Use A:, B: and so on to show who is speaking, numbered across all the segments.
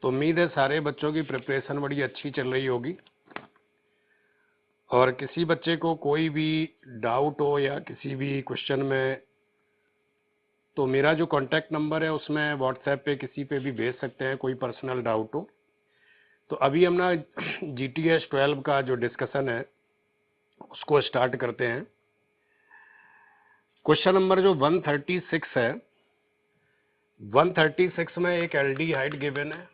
A: तो उम्मीद है सारे बच्चों की प्रिपरेशन बड़ी अच्छी चल रही होगी। और किसी बच्चे को कोई भी डाउट हो या किसी भी क्वेश्चन में, तो मेरा जो कांटेक्ट नंबर है उसमें व्हाट्सएप पे किसी पे भी भेज सकते हैं कोई पर्सनल डाउट हो। तो अभी हम ना GTS 12 का जो डिस्कशन है उसको स्टार्ट करते हैं। क्वेश्चन नंबर जो 136 है, 136 में एक एल्डिहाइड गिवन है,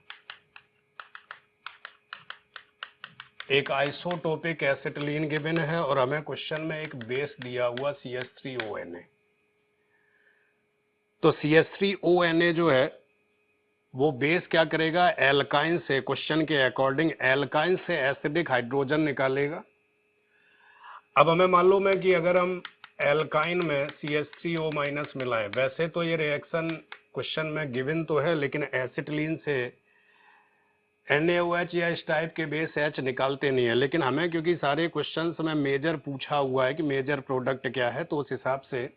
A: एक आइसोटोपिक एसिटिलीन गिवन है और हमें क्वेश्चन में एक बेस दिया हुआ CH3ONA। तो CH3ONA जो है वो बेस क्या करेगा, एल्काइन से, क्वेश्चन के अकॉर्डिंग एल्काइन से एसिडिक हाइड्रोजन निकालेगा। अब हमें मालूम है कि अगर हम एल्काइन में CH3O- मिलाएं, वैसे तो ये रिएक्शन क्वेश्चन में गिवन तो है, लेकिन एसिटिलीन से NaOH या इस टाइप के बेस H निकालते नहीं है। लेकिन हमें क्योंकि सारे क्वेश्चंस में मेजर पूछा हुआ है कि मेजर प्रोडक्ट क्या है, तो उस हिसाब से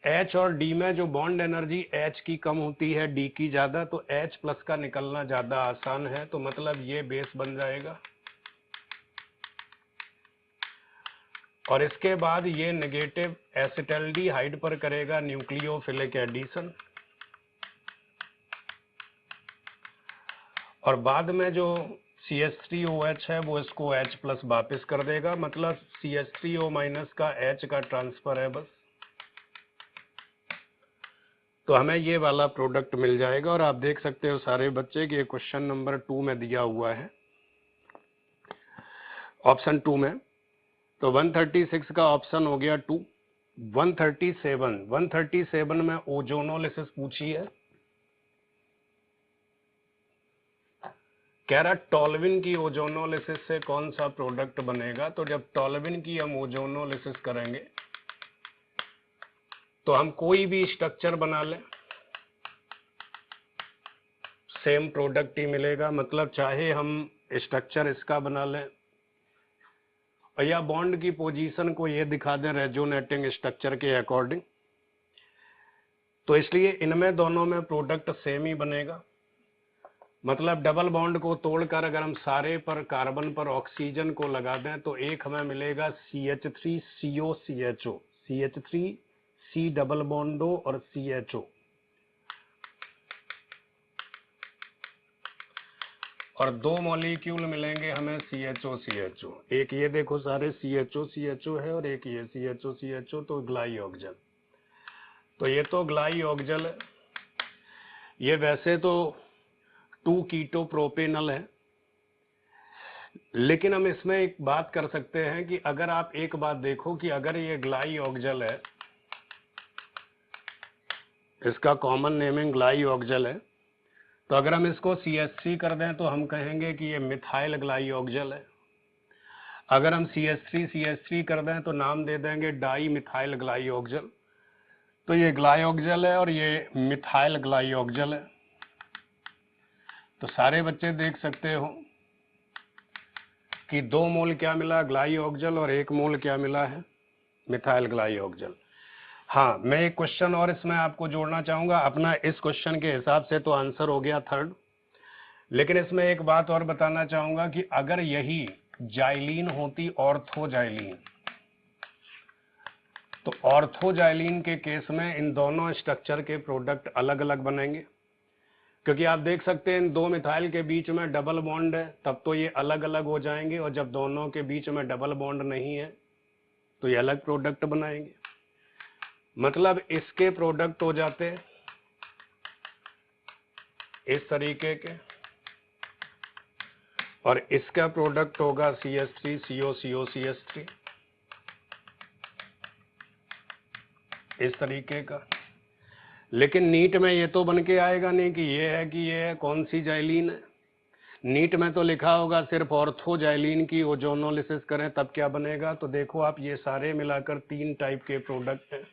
A: H और D में जो बॉन्ड एनर्जी H की कम होती है, D की ज्यादा, तो H प्लस का निकलना ज्यादा आसान है। तो मतलब ये बेस बन जाएगा और इसके बाद ये नेगेटिव एसिटल्डिहाइड पर करेगा न्यूक्लियोफिलिक एडिशन और बाद में जो CH3OH है वो इसको H प्लस वापिस कर देगा। मतलब CH3O- का H का ट्रांसफर है बस। तो हमें ये वाला प्रोडक्ट मिल जाएगा और आप देख सकते हो सारे बच्चे कि क्वेश्चन नंबर 2 में दिया हुआ है, ऑप्शन 2 में। तो 136 का ऑप्शन हो गया 2। 137 में ओजोनोलिसिस पूछी है। कह रहा टॉल्विन की ओजोनोलिसिस से कौन सा प्रोडक्ट बनेगा। तो जब टॉल्विन की हम ओजोनोलिसिस करेंगे तो हम कोई भी स्ट्रक्चर बना लें, सेम प्रोडक्ट ही मिलेगा। मतलब चाहे हम स्ट्रक्चर इसका बना लें या बॉन्ड की पोजीशन को ये दिखा दें रेजोनेटिंग स्ट्रक्चर के अकॉर्डिंग, तो इसलिए इनमें दोनों में प्रोडक्ट सेम ही बनेगा। मतलब डबल बॉन्ड को तोड़कर अगर हम सारे पर कार्बन पर ऑक्सीजन को लगा दें तो एक हमें मिलेगा CH3COCHO, CH3C डबल बॉन्डो और CHO, और दो मॉलिक्यूल मिलेंगे हमें CHO। एक ये देखो सारे CHO है और एक ये CHO, तो ग्लाई ऑक्जल। तो ये तो ग्लाई ऑक्जल है। ये वैसे तो 2 कीटो प्रोपेनल है, लेकिन हम इसमें एक बात कर सकते हैं कि अगर आप एक बात देखो कि अगर ये ग्लाई ऑक्जल है, इसका कॉमन नेमिंग ग्लाई ऑक्जल है, तो अगर हम इसको CH3 कर दें तो हम कहेंगे कि ये मिथाइल ग्लाई ऑक्जल है। अगर हम CH3 कर दें तो नाम दे देंगे डाई मिथाइल ग्लाई ऑक्जल। तो ये ग्लाई ऑक्जल है और ये मिथाइल ग्लाई ऑक्जल है। तो सारे बच्चे देख सकते हो कि 2 मोल क्या मिला, ग्लाई ऑक्जल, और 1 मोल क्या मिला है, मिथाइल ग्लाई ऑक्जल। हाँ, मैं एक क्वेश्चन और इसमें आपको जोड़ना चाहूंगा। अपना इस क्वेश्चन के हिसाब से तो आंसर हो गया 3rd, लेकिन इसमें एक बात और बताना चाहूंगा कि अगर यही जाइलीन होती, ऑर्थोजाइलीन, तो ऑर्थोजाइलीन के केस में इन दोनों स्ट्रक्चर के प्रोडक्ट अलग अलग बनेंगे, क्योंकि आप देख सकते हैं इन 2 मिथाइल के बीच में डबल बॉन्ड है, तब तो ये अलग अलग हो जाएंगे, और जब दोनों के बीच में डबल बॉन्ड नहीं है तो ये अलग प्रोडक्ट बनाएंगे। मतलब इसके प्रोडक्ट हो जाते हैं इस तरीके के, और इसका प्रोडक्ट होगा CH3COCOCH3 इस तरीके का। लेकिन नीट में ये तो बन के आएगा नहीं कि ये है कि ये है कौन सी जाइलीन है। नीट में तो लिखा होगा सिर्फ ऑर्थोजाइलीन की ओजोनोलिसिस करें तब क्या बनेगा। तो देखो आप, ये सारे मिलाकर 3 टाइप के प्रोडक्ट हैं,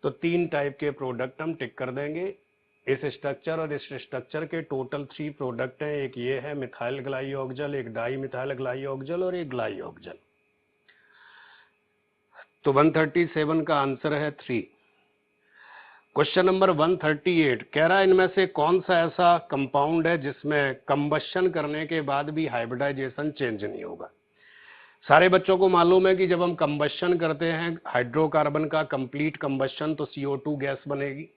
A: तो 3 टाइप के प्रोडक्ट हम टिक कर देंगे। इस स्ट्रक्चर और इस स्ट्रक्चर के टोटल 3 प्रोडक्ट हैं। एक ये है मिथाइल ग्लाई ऑक्जल, एक डाई मिथाइल ग्लाई ऑक्जल और एक ग्लाई ऑक्जल। तो 137 का आंसर है 3। क्वेश्चन नंबर 138 कह रहा है इनमें से कौन सा ऐसा कंपाउंड है जिसमें कंबशन करने के बाद भी हाइब्रिडाइजेशन चेंज नहीं होगा। सारे बच्चों को मालूम है कि जब हम कंबशन करते हैं हाइड्रोकार्बन का कंप्लीट कंबशन तो CO2 गैस बनेगी।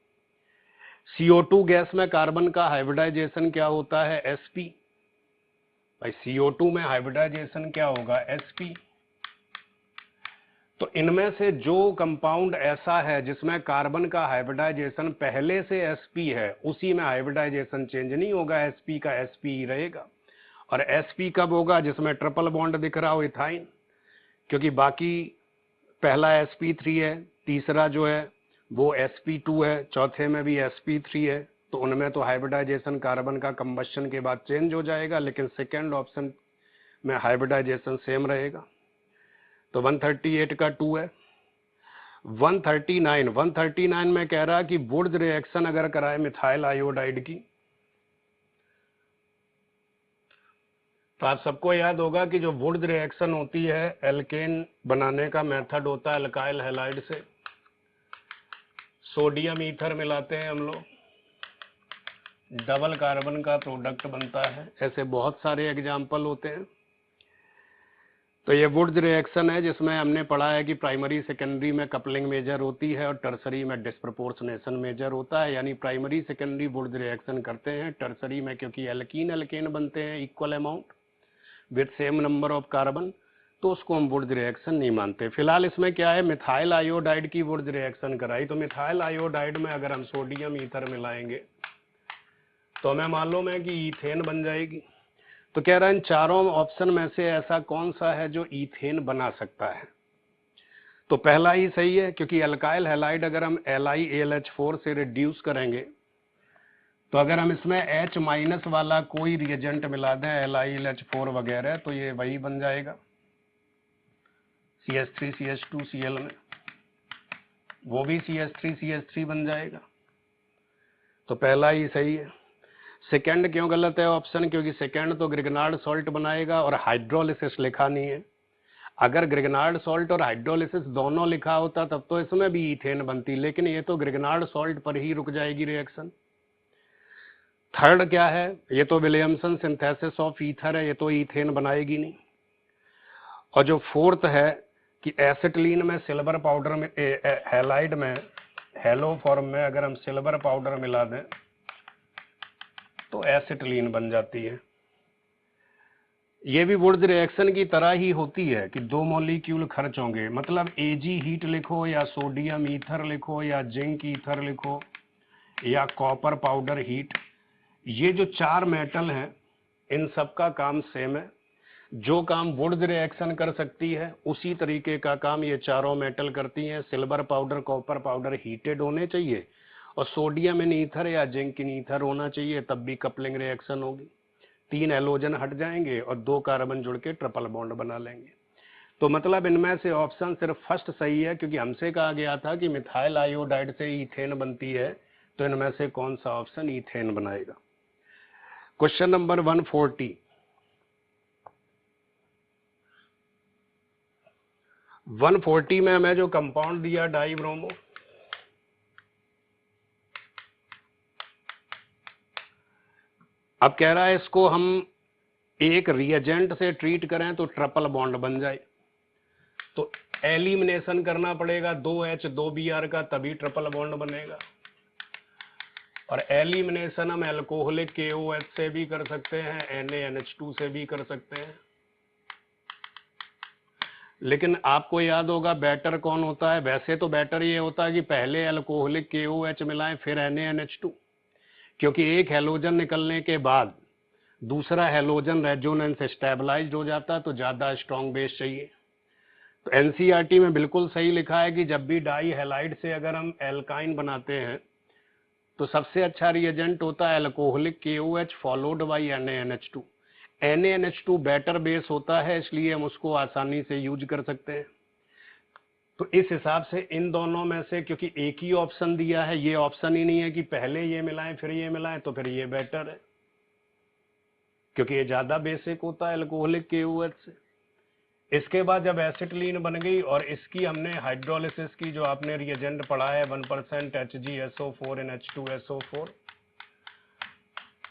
A: CO2 गैस में कार्बन का हाइब्रिडाइजेशन क्या होता है, sp। भाई CO2 में हाइब्रिडाइजेशन क्या होगा, sp। तो इनमें से जो कंपाउंड ऐसा है जिसमें कार्बन का हाइब्रिडाइजेशन पहले से sp है, उसी में हाइब्रिडाइजेशन चेंज नहीं होगा, sp का sp ही रहेगा। और sp कब होगा, जिसमें ट्रिपल बॉन्ड दिख रहा हो, इथाइन, क्योंकि बाकी पहला sp3 है, तीसरा जो है वो sp2 है, चौथे में भी sp3 है, तो उनमें तो हाइब्रिडाइजेशन कार्बन का कंबशन के बाद चेंज हो जाएगा, लेकिन सेकेंड ऑप्शन में हाइब्रिडाइजेशन सेम रहेगा। तो 138 का 2 है। 139 में कह रहा कि वुड्स रिएक्शन अगर कराए मिथाइल आयोडाइड की, तो आप सबको याद होगा कि जो वुड्स रिएक्शन होती है एल्केन बनाने का मेथड होता है अल्काइल हैलाइड से, सोडियम ईथर मिलाते हैं हम लोग, डबल कार्बन का प्रोडक्ट बनता है। ऐसे बहुत सारे एग्जाम्पल होते हैं। तो ये वुड्स रिएक्शन है जिसमें हमने पढ़ा है कि प्राइमरी सेकेंडरी में कपलिंग मेजर होती है और टर्सरी में डिस्प्रपोर्शनेशन मेजर होता है। यानी प्राइमरी सेकेंडरी वुड्स रिएक्शन करते हैं, टर्सरी में क्योंकि एल्कीन एल्केन बनते हैं equal amount with same number of carbon, तो उसको हम वुड्स रिएक्शन नहीं मानते। फिलहाल इसमें क्या है, मिथाइल आयोडाइड की वुड्स रिएक्शन कराई, तो मिथाइल आयोडाइड में अगर हम सोडियम ईथर मिलाएंगे तो हमें मालूम है कि ईथेन बन जाएगी। तो कह रहा है इन चारों ऑप्शन में से ऐसा कौन सा है जो ईथेन बना सकता है। तो पहला ही सही है, क्योंकि अल्काइल हैलाइड अगर हम LiAlH4 से रिड्यूस करेंगे तो अगर हम इसमें H माइनस वाला कोई रिएजेंट मिला दें LiAlH4 वगैरह, तो ये वही बन जाएगा CH3CH2Cl में, वो भी CH3CH3 बन जाएगा। तो पहला ही सही है। सेकंड क्यों गलत है ऑप्शन, क्योंकि सेकंड तो ग्रिगनार्ड सॉल्ट बनाएगा और हाइड्रोलिसिस लिखा नहीं है। अगर ग्रिगनार्ड सॉल्ट और हाइड्रोलिसिस दोनों लिखा होता तब तो इसमें भी ईथेन बनती, लेकिन ये तो ग्रिगनार्ड सॉल्ट पर ही रुक जाएगी रिएक्शन। थर्ड क्या है, ये तो विलियमसन सिंथेसिस ऑफ ईथर है, ये तो ईथेन बनाएगी नहीं। और जो फोर्थ है कि एसिटिलीन में सिल्वर पाउडर में हैलाइड में हेलो फॉर्म में अगर हम सिल्वर पाउडर मिला दें तो एसिटिलीन बन जाती है। ये भी वुड्स रिएक्शन की तरह ही होती है कि दो मॉलिक्यूल खर्च होंगे, मतलब Ag हीट लिखो या सोडियम ईथर लिखो या जिंक ईथर लिखो या कॉपर पाउडर हीट, ये जो चार मेटल हैं इन सब का काम सेम है। जो काम वुड्स रिएक्शन कर सकती है उसी तरीके का काम ये चारों मेटल करती हैं। Silver powder copper powder heated होने चाहिए और सोडियम इन ईथर या जिंक इन ईथर होना चाहिए, तब भी कपलिंग रिएक्शन होगी। 3 हैलोजन हट जाएंगे और 2 कार्बन जुड़ के ट्रिपल बॉन्ड बना लेंगे। तो मतलब इनमें से ऑप्शन सिर्फ फर्स्ट सही है, क्योंकि हमसे कहा गया था कि मिथाइल आयोडाइड से ईथेन बनती है, तो इनमें से कौन सा ऑप्शन ईथेन बनाएगा। क्वेश्चन नंबर 140, 140 में हमें जो कंपाउंड दिया डाइब्रोमो, अब कह रहा है इसको हम एक रिएजेंट से ट्रीट करें तो ट्रिपल बॉन्ड बन जाए, तो एलिमिनेशन करना पड़ेगा 2H 2Br का, तभी ट्रिपल बॉन्ड बनेगा। और एलिमिनेशन हम एल्कोहलिक KOH से भी कर सकते हैं, NaNH2 से भी कर सकते हैं। लेकिन आपको याद होगा बेटर कौन होता है, वैसे तो बेटर ये होता है कि पहले एल्कोहलिक KOH मिलाएं फिर NaNH2, क्योंकि एक हैलोजन निकलने के बाद दूसरा हैलोजन रेजोनेंस स्टेबलाइज्ड हो जाता है, तो ज्यादा स्ट्रॉन्ग बेस चाहिए। तो NCERT में बिल्कुल सही लिखा है कि जब भी डाई हैलाइड से अगर हम एल्काइन बनाते हैं तो सबसे अच्छा रिएजेंट होता है alcoholic KOH followed by NaNH2। NaNH2 better base होता है, इसलिए हम उसको आसानी से यूज कर सकते हैं। तो इस हिसाब से इन दोनों में से, क्योंकि एक ही ऑप्शन दिया है, ये ऑप्शन ही नहीं है कि पहले ये मिलाएं फिर ये मिलाएं, तो फिर ये बेटर है, क्योंकि ये ज्यादा बेसिक होता है एल्कोहलिक KOH से। इसके बाद जब एसिटिलीन बन गई और इसकी हमने हाइड्रोलिसिस की, जो आपने रिएजेंट पढ़ा है 1% HgSO4 in H2SO4,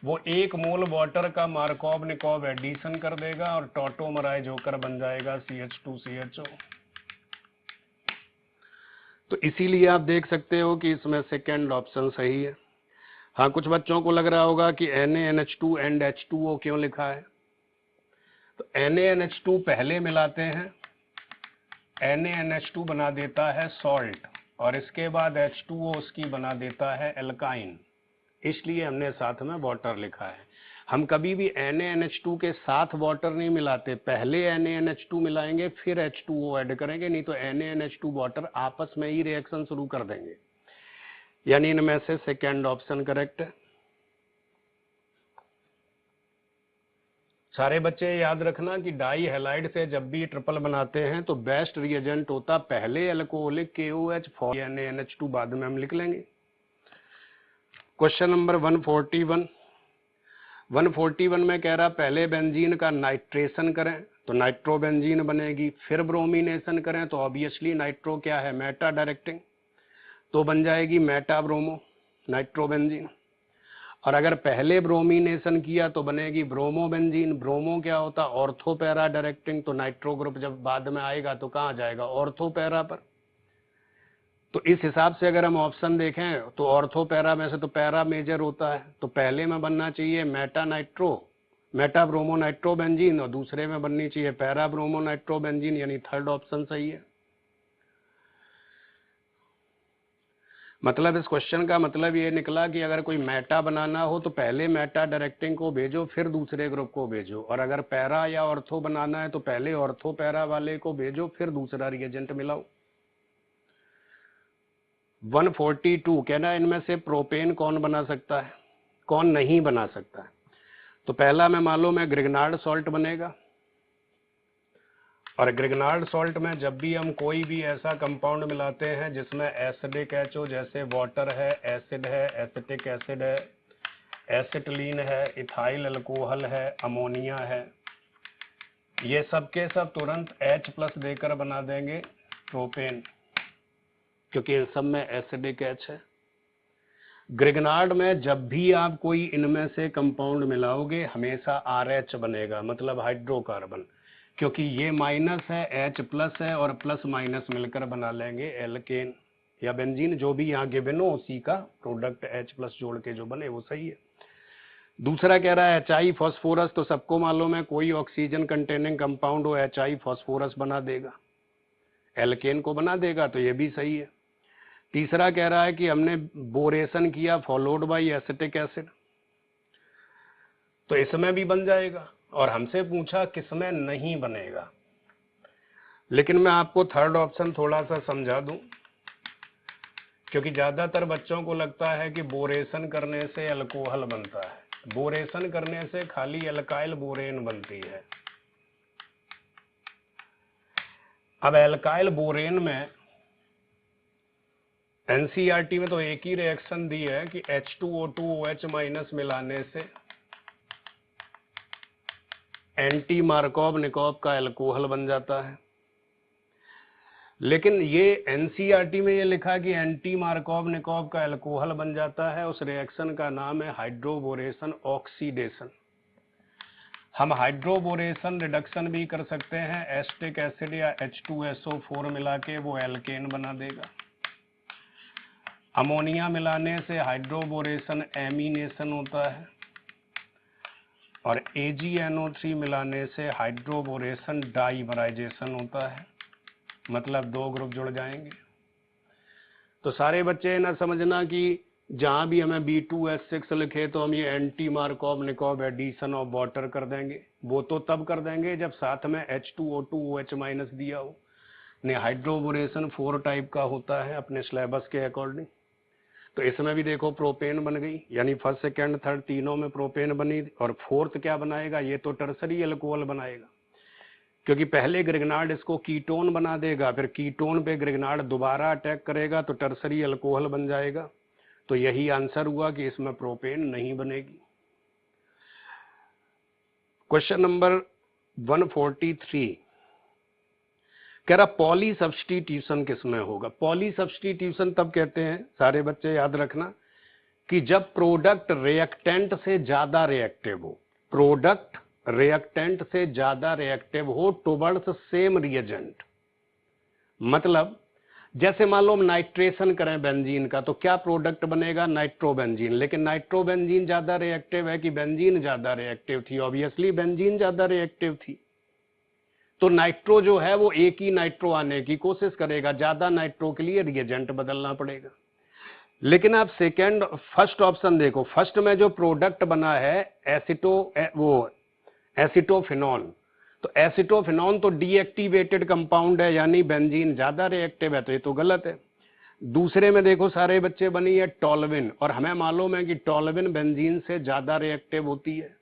A: वो 1 मोल वाटर का मार्कोव निकोव एडिशन कर देगा और टॉटोमराइज होकर बन जाएगा CH2CHO। तो इसीलिए आप देख सकते हो कि इसमें सेकेंड ऑप्शन सही है। हाँ, कुछ बच्चों को लग रहा होगा कि NaNH2 and H2O क्यों लिखा है। तो NaNH2 पहले मिलाते हैं, NaNH2 बना देता है सॉल्ट और इसके बाद H2O उसकी बना देता है एल्काइन, इसलिए हमने साथ में वाटर लिखा है। हम कभी भी NaNH2 के साथ वाटर नहीं मिलाते, पहले NaNH2 मिलाएंगे फिर H2O ऐड करेंगे, नहीं तो NaNH2 वाटर आपस में ही रिएक्शन शुरू कर देंगे। यानी इनमें से सेकेंड ऑप्शन करेक्ट है। सारे बच्चे याद रखना कि डाई हैलाइड से जब भी ट्रिपल बनाते हैं तो बेस्ट रिएजेंट होता पहले अल्कोहलिक KOH फॉर NaNH2, बाद में हम लिख लेंगे। क्वेश्चन नंबर 141 में कह रहा पहले बेंजीन का नाइट्रेशन करें तो नाइट्रोबेंजीन बनेगी, फिर ब्रोमिनेशन करें तो ऑब्वियसली नाइट्रो क्या है, मेटा डायरेक्टिंग, तो बन जाएगी मेटा ब्रोमो नाइट्रोबेंजीन। और अगर पहले ब्रोमिनेशन किया तो बनेगी ब्रोमोबेंजीन। ब्रोमो क्या होता, ऑर्थो पैरा डायरेक्टिंग, तो नाइट्रो ग्रुप जब बाद में आएगा तो कहाँ जाएगा, ऑर्थो पैरा पर। तो इस हिसाब से अगर हम ऑप्शन देखें तो ऑर्थो पैरा में से तो पैरा मेजर होता है, तो पहले में बनना चाहिए मेटा ब्रोमो नाइट्रोबेंजीन और दूसरे में बननी चाहिए पैरा ब्रोमो नाइट्रोबेंजीन, यानी थर्ड ऑप्शन सही है। मतलब इस क्वेश्चन का मतलब ये निकला कि अगर कोई मेटा बनाना हो तो पहले मेटा डायरेक्टिंग को भेजो फिर दूसरे ग्रुप को भेजो, और अगर पैरा या ऑर्थो बनाना है तो पहले ऑर्थो पैरा वाले को भेजो फिर दूसरा रिएजेंट मिलाओ। 142 कहना इनमें से प्रोपेन कौन बना सकता है, कौन नहीं बना सकता है। तो पहला में मालूम है ग्रिग्नार्ड सॉल्ट बनेगा, और ग्रिग्नार्ड सॉल्ट में जब भी हम कोई भी ऐसा कंपाउंड मिलाते हैं जिसमें एसिडिक HO, जैसे वाटर है, एसिड है, एसिटिक एसिड है, एसिटिलीन है, इथाइल अल्कोहल है, अमोनिया है, ये सब के सब तुरंत H+ देकर बना देंगे प्रोपेन, क्योंकि इन सब में एसिडिक H है। ग्रिग्नार्ड में जब भी आप कोई इनमें से कंपाउंड मिलाओगे हमेशा RH बनेगा, मतलब हाइड्रोकार्बन, क्योंकि ये माइनस है, H+ है और प्लस माइनस मिलकर बना लेंगे एल्केन या बेंजीन, जो भी यहाँ गिवन हो उसी का प्रोडक्ट H+ जोड़ के जो बने वो सही है। दूसरा कह रहा है HI फॉस्फोरस, तो सबको मालूम है कोई ऑक्सीजन कंटेनिंग कंपाउंड हो HI फॉस्फोरस बना देगा, एल्केन को बना देगा, तो ये भी सही है। तीसरा कह रहा है कि हमने बोरेशन किया फॉलोड बाय एसिटिक एसिड, तो इसमें भी बन जाएगा, और हमसे पूछा किसमें नहीं बनेगा। लेकिन मैं आपको थर्ड ऑप्शन थोड़ा सा समझा दूं, क्योंकि ज्यादातर बच्चों को लगता है कि बोरेशन करने से अल्कोहल बनता है, बोरेशन करने से खाली अल्काइल बोरेन बनती है। अब अल्काइल बोरेन में एनसीईआरटी में तो एक ही रिएक्शन दी है कि H2O2OH- मिलाने से एंटी मार्कोव निकोव का अल्कोहल बन जाता है। लेकिन ये एनसीईआरटी में ये लिखा कि एंटी मार्कोव निकोव का अल्कोहल बन जाता है, उस रिएक्शन का नाम है हाइड्रोबोरेशन ऑक्सीडेशन। हम हाइड्रोबोरेशन रिडक्शन भी कर सकते हैं, एसिटिक एसिड या H2SO4 मिला के वो एल्केन बना देगा। अमोनिया मिलाने से हाइड्रोबोरेशन एमीनेशन होता है, और AgNO3 मिलाने से हाइड्रोबोरेशन डाइमराइजेशन होता है, मतलब दो ग्रुप जुड़ जाएंगे। तो सारे बच्चे ना समझना कि जहां भी हमें B2H6 लिखे तो हम ये anti Markovnikov addition of water कर देंगे, वो तो तब कर देंगे जब साथ में H2O2OH- दिया हो। नहीं, हाइड्रोबोरेशन 4 टाइप का होता है अपने सिलेबस के अकॉर्डिंग। तो इसमें भी देखो प्रोपेन बन गई, यानी फर्स्ट सेकंड थर्ड तीनों में प्रोपेन बनी, और फोर्थ क्या बनाएगा, ये तो टर्सरी अल्कोहल बनाएगा, क्योंकि पहले ग्रिग्नार्ड इसको कीटोन बना देगा, फिर कीटोन पे ग्रिग्नार्ड दोबारा अटैक करेगा तो टर्सरी अल्कोहल बन जाएगा। तो यही आंसर हुआ कि इसमें प्रोपेन नहीं बनेगी। क्वेश्चन नंबर 143, कह रहा पॉली सब्स्टिट्यूशन किसमें होगा। पॉली सब्स्टिट्यूशन तब कहते हैं, सारे बच्चे याद रखना, कि जब प्रोडक्ट रिएक्टेंट से ज्यादा रिएक्टिव हो, प्रोडक्ट रिएक्टेंट से ज्यादा रिएक्टिव हो टुवर्ड्स सेम रिएजेंट। मतलब जैसे मान लो हम नाइट्रेशन करें बेंजीन का, तो क्या प्रोडक्ट बनेगा, नाइट्रोबेंजीन। लेकिन नाइट्रोबेंजीन ज्यादा रिएक्टिव है कि बेंजीन ज्यादा रिएक्टिव थी, ऑब्वियसली बेंजीन ज्यादा रिएक्टिव थी। तो नाइट्रो जो है वो एक ही नाइट्रो आने की कोशिश करेगा, ज्यादा नाइट्रो के लिए रिएजेंट बदलना पड़ेगा। लेकिन आप सेकेंड फर्स्ट ऑप्शन देखो, फर्स्ट में जो प्रोडक्ट बना है एसिटोफिनॉन, तो एसिटोफिनॉन तो डीएक्टिवेटेड कंपाउंड है, यानी बेंजीन ज्यादा रिएक्टिव है, तो ये तो गलत है। दूसरे में देखो सारे बच्चे बनी है टोल्यूइन, और हमें मालूम है कि टोल्यूइन बेंजीन से ज्यादा रिएक्टिव होती है।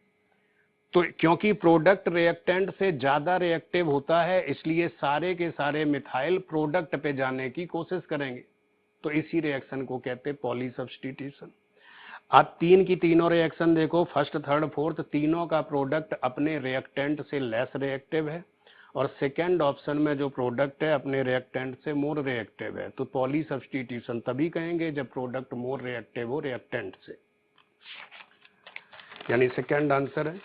A: तो क्योंकि प्रोडक्ट रिएक्टेंट से ज्यादा रिएक्टिव होता है, इसलिए सारे के सारे मिथाइल प्रोडक्ट पे जाने की कोशिश करेंगे। तो इसी रिएक्शन को कहते हैं पॉली सब्स्टिट्यूशन। आप तीन की तीनों रिएक्शन देखो, फर्स्ट थर्ड फोर्थ, तीनों का प्रोडक्ट अपने रिएक्टेंट से लेस रिएक्टिव है, और सेकेंड ऑप्शन में जो प्रोडक्ट है अपने रिएक्टेंट से मोर रिएक्टिव है। तो पॉली सब्स्टिट्यूशन तभी कहेंगे जब प्रोडक्ट मोर रिएक्टिव हो रिएक्टेंट से, यानी सेकेंड आंसर है।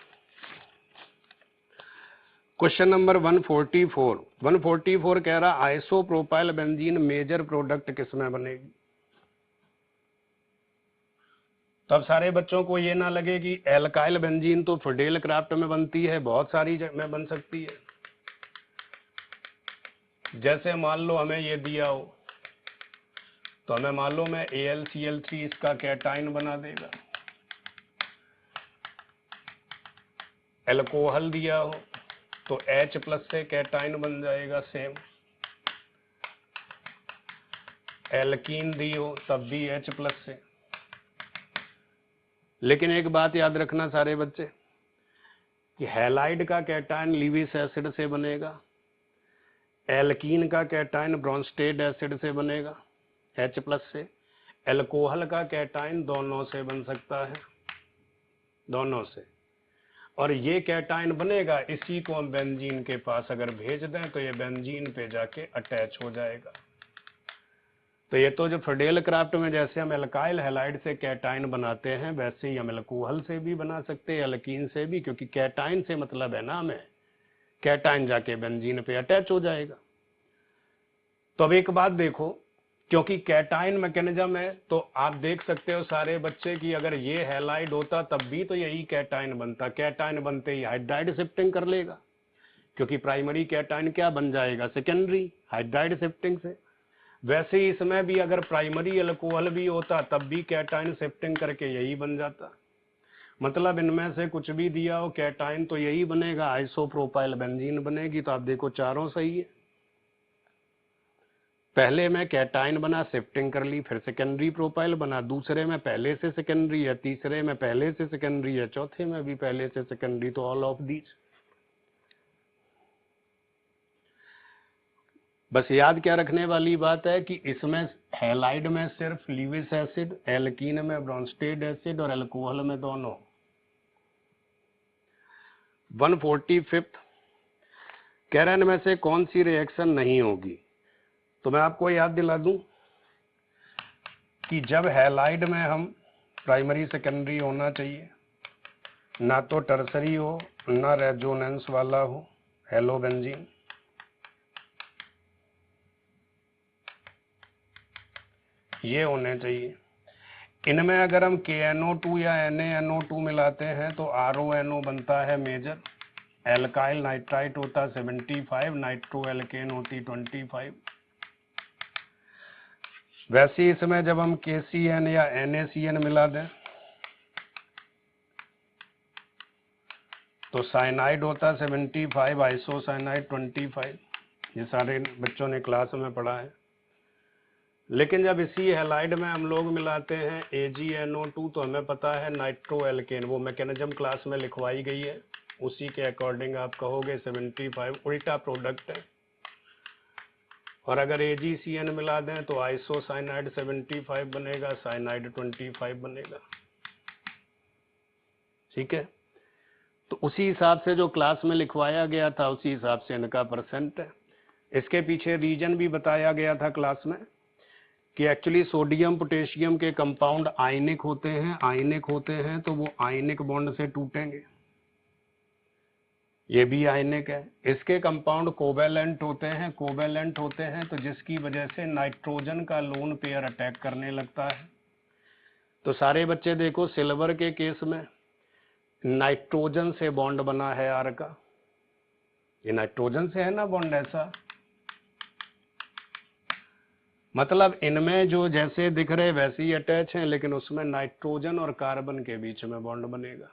A: Question number 144। 144 कह रहा आइसोप्रोपाइल बेंजीन मेजर प्रोडक्ट किसमें बनेगी। तब सारे बच्चों को ये ना लगे कि एल्काइल बेंजीन तो फिडेल क्राफ्ट में बनती है, बहुत सारी में बन सकती है। जैसे मान लो हमें ये दिया हो, तो हमें मालूम है AlCl3 इसका कैटाइन बना देगा। एल्कोहल दिया हो तो H+ से कैटाइन बन जाएगा सेम। एल्कीन दी हो तब भी H+ से। लेकिन एक बात याद रखना सारे बच्चे, कि हैलाइड का कैटाइन लीविस एसिड से बनेगा, एल्कीन का कैटाइन ब्रोंस्टेड एसिड से बनेगा H+ से, एल्कोहल का कैटाइन दोनों से बन सकता है, दोनों से। और ये कैटाइन बनेगा, इसी को हम बेंजीन के पास अगर भेज दें तो ये बेंजीन पे जाके अटैच हो जाएगा। तो ये तो जो फिडेल क्राफ्ट में जैसे हम एल्काइल हैलाइड से कैटाइन बनाते हैं, वैसे ही हम एल्कोहल से भी बना सकते हैं, एल्कीन से भी, क्योंकि कैटाइन से मतलब है ना हमें, कैटाइन जाके बेंजीन पे अटैच हो जाएगा। तो अब एक बात देखो, क्योंकि कैटाइन मैकेनिज्म है, तो आप देख सकते हो सारे बच्चे की अगर ये हैलाइड होता तब भी तो यही कैटाइन बनता। कैटाइन बनते ही हाइड्राइड शिफ्टिंग कर लेगा, क्योंकि प्राइमरी कैटाइन क्या बन जाएगा, सेकेंडरी हाइड्राइड शिफ्टिंग से। वैसे ही इसमें भी अगर प्राइमरी अल्कोहल भी होता तब भी कैटाइन शिफ्टिंग करके यही बन जाता। मतलब इनमें से कुछ भी दिया हो कैटाइन तो यही बनेगा, आइसोप्रोपाइल बेंजीन बनेगी। तो आप देखो चारों सही है। पहले में कैटाइन बना, शिफ्टिंग कर ली, फिर सेकेंडरी प्रोपाइल बना, दूसरे में पहले से सेकेंडरी है, तीसरे में पहले से सेकेंडरी है, चौथे में भी पहले से सेकेंडरी, तो ऑल ऑफ दीज। बस याद क्या रखने वाली बात है कि इसमें हैलाइड में सिर्फ लीविस एसिड, एल्कीन में ब्रोंस्टेड एसिड और एल्कोहल में दोनों। 145 कह रहे हैं में से कौन सी रिएक्शन नहीं होगी। तो मैं आपको याद दिला दूं कि जब हैलाइड में हम प्राइमरी सेकेंडरी होना चाहिए, ना तो टर्सरी हो ना रेजोनेंस वाला हो, हेलोबेंजीन। ये होने चाहिए। इनमें अगर हम KNO2 या NaNO2 मिलाते हैं तो RONO बनता है मेजर, एल्काइल नाइट्राइट होता 75, नाइट्रो एल्केन होती 25। वैसे इसमें जब हम KCN या NaCN मिला दें तो साइनाइड होता 75, आइसोसाइनाइड 25। ये सारे बच्चों ने क्लास में पढ़ा है। लेकिन जब इसी हैलाइड में हम लोग मिलाते हैं AgNO2 तो हमें पता है नाइट्रो एल्केन, वो मैकेनिज्म क्लास में लिखवाई गई है, उसी के अकॉर्डिंग आप कहोगे 75 उल्टा प्रोडक्ट है। और अगर AgCN मिला दें तो आइसोसाइनाइड 75 बनेगा, साइनाइड 25 बनेगा। ठीक है, तो उसी हिसाब से जो क्लास में लिखवाया गया था उसी हिसाब से इनका परसेंट है। इसके पीछे रीजन भी बताया गया था क्लास में कि एक्चुअली सोडियम पोटेशियम के कंपाउंड आयनिक होते हैं तो वो आयनिक बॉन्ड से टूटेंगे, ये भी आयनिक है। इसके कंपाउंड कोवेलेंट होते हैं तो जिसकी वजह से नाइट्रोजन का लोन पेयर अटैक करने लगता है। तो सारे बच्चे देखो, सिल्वर के केस में नाइट्रोजन से बॉन्ड बना है आर का, ये नाइट्रोजन से है ना बॉन्ड, ऐसा मतलब इनमें जो जैसे दिख रहे वैसे ही अटैच हैं, लेकिन उसमें नाइट्रोजन और कार्बन के बीच में बॉन्ड बनेगा।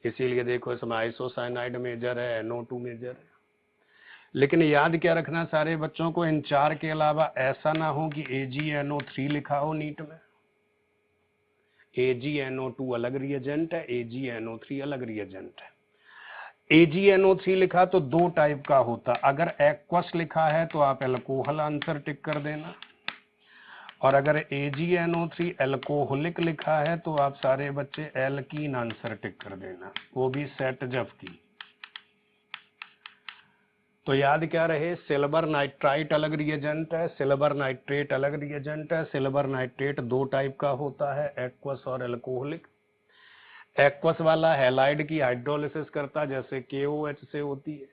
A: इसीलिए देखो इसमें आइसोसाइनाइड मेजर है, NO2 मेजर है। लेकिन याद क्या रखना सारे बच्चों को, इन चार के अलावा ऐसा ना हो कि AgNO3 लिखा हो नीट में। AgNO2 अलग रिएजेंट है, AgNO3 अलग रिएजेंट है। AgNO3 लिखा तो दो टाइप का होता, अगर एक्वस लिखा है तो आप एल्कोहल आंसर टिक कर देना, और अगर AgNO3 एल्कोहलिक लिखा है तो आप सारे बच्चे एल्कीन आंसर टिक कर देना, वो भी सेट जब की। तो याद क्या रहे, सिल्वर नाइट्राइट अलग रिएजेंट है, सिल्वर नाइट्रेट अलग रिएजेंट है। सिल्वर नाइट्रेट दो टाइप का होता है, एक्वस और एल्कोहलिक। एक्वस वाला हैलाइड की हाइड्रोलिसिस करता, जैसे KOH से होती है।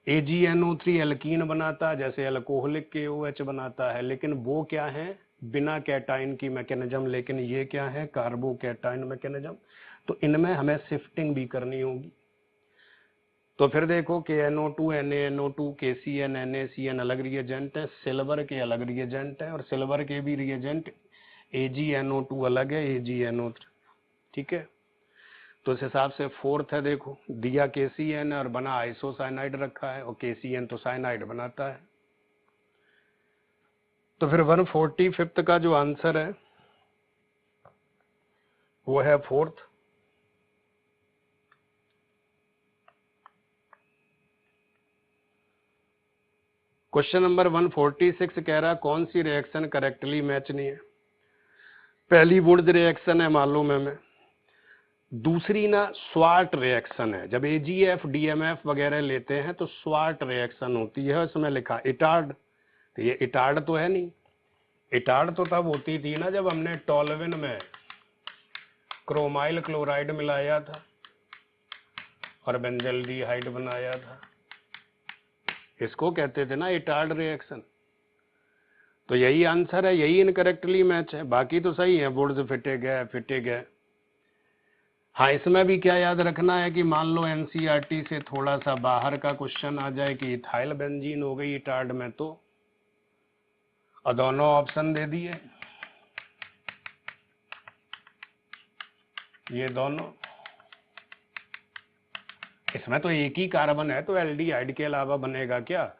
A: AgNO3 एल्कीन बनाता, जैसे एल्कोहलिक KOH बनाता है, लेकिन वो क्या है, बिना कैटाइन की मैकेनिज्म, लेकिन ये क्या है, कार्बो कैटाइन मैकेनिज्म। तो इनमें हमें शिफ्टिंग भी करनी होगी। तो फिर देखो KNO2 NaNO2 KCN NaCN अलग रिएजेंट है, सिल्वर के अलग रिएजेंट है, और सिल्वर के भी रिएजेंट AgNO2 अलग है, AgNO3, ठीक है। तो इस हिसाब से फोर्थ है, देखो दिया KCN और बना आइसोसाइनाइड रखा है, और KCN तो साइनाइड बनाता है। तो फिर 145 का जो आंसर है वो है फोर्थ। क्वेश्चन नंबर 146 कह रहा कौन सी रिएक्शन करेक्टली मैच नहीं है। पहली वुड्स रिएक्शन है, मालूम है हमें। दूसरी ना स्वार्ट रिएक्शन है, जब AgF DMF वगैरह लेते हैं तो स्वार्ट रिएक्शन होती है, उसमें लिखा इटार्ड, तो ये इटार्ड तो है नहीं। इटार्ड तो तब होती थी ना जब हमने टॉलविन में क्रोमाइल क्लोराइड मिलाया था और बेंजल्डिहाइड बनाया था, इसको कहते थे ना इटार्ड रिएक्शन। तो यही आंसर है, यही इनकरेक्टली मैच है, बाकी तो सही है, वुड्स फिटे गए। हाँ, इसमें भी क्या याद रखना है कि मान लो NCERT से थोड़ा सा बाहर का क्वेश्चन आ जाए कि इथाइल बेंजीन हो गई इटार्ड में, तो और दोनों ऑप्शन दे दिए, ये दोनों, इसमें तो एक ही कार्बन है तो एल्डिहाइड के अलावा बनेगा क्या,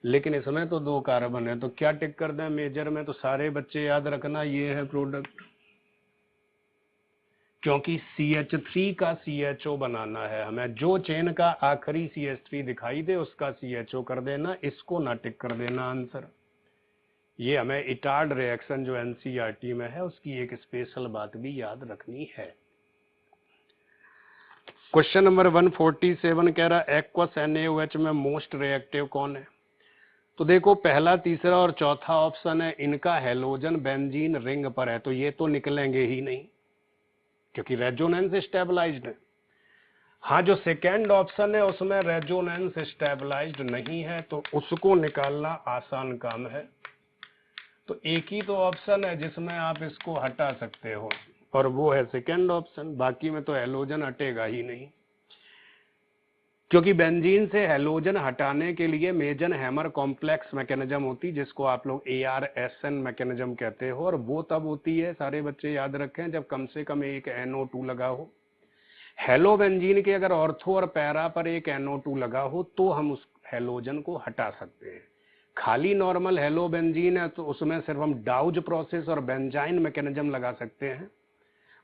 A: लेकिन इसमें तो दो कार्बन है, तो क्या टिक कर दें मेजर में। तो सारे बच्चे याद रखना ये है प्रोडक्ट, क्योंकि CH3 का CHO बनाना है हमें, जो चेन का आखिरी CH3 दिखाई दे उसका CHO कर देना, इसको ना टिक कर देना आंसर। ये हमें इटार्ड रिएक्शन जो NCERT में है उसकी एक स्पेशल बात भी याद रखनी है। क्वेश्चन नंबर 147 कह रहा एक्वस NaOH में मोस्ट रिएक्टिव कौन है। तो देखो पहला, तीसरा और चौथा ऑप्शन है, इनका हेलोजन बेंजीन रिंग पर है, तो ये तो निकलेंगे ही नहीं क्योंकि रेजोनेंस स्टेबलाइज्ड है। हाँ, जो सेकेंड ऑप्शन है उसमें रेजोनेंस स्टेबलाइज्ड नहीं है, तो उसको निकालना आसान काम है। तो एक ही तो ऑप्शन है जिसमें आप इसको हटा सकते हो, और वो है सेकेंड ऑप्शन, बाकी में तो हेलोजन हटेगा ही नहीं, क्योंकि बेंजीन से हेलोजन हटाने के लिए मेजन हैमर कॉम्प्लेक्स मैकेनिज्म होती, जिसको आप लोग ARSN मैकेनिज्म कहते हो, और वो तब होती है, सारे बच्चे याद रखें, जब कम से कम एक NO2 लगा हो। हेलो बेंजीन के अगर ऑर्थो और पैरा पर एक NO2 लगा हो तो हम उस हेलोजन को हटा सकते हैं। खाली नॉर्मल हेलो बेंजीन है तो उसमें सिर्फ हम डाउज प्रोसेस और बेंजाइन मैकेनिज्म लगा सकते हैं,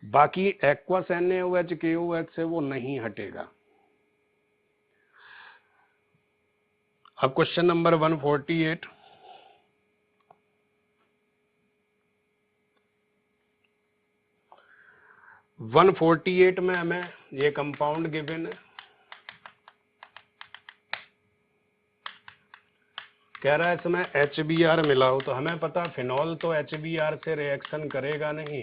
A: बाकी एक्वस NaOH KOH से वो नहीं हटेगा। अब क्वेश्चन नंबर 148, में हमें ये कंपाउंड गिवन है, कह रहा है इसमें HBr मिलाओ, तो हमें पता फिनॉल तो HBr से रिएक्शन करेगा नहीं,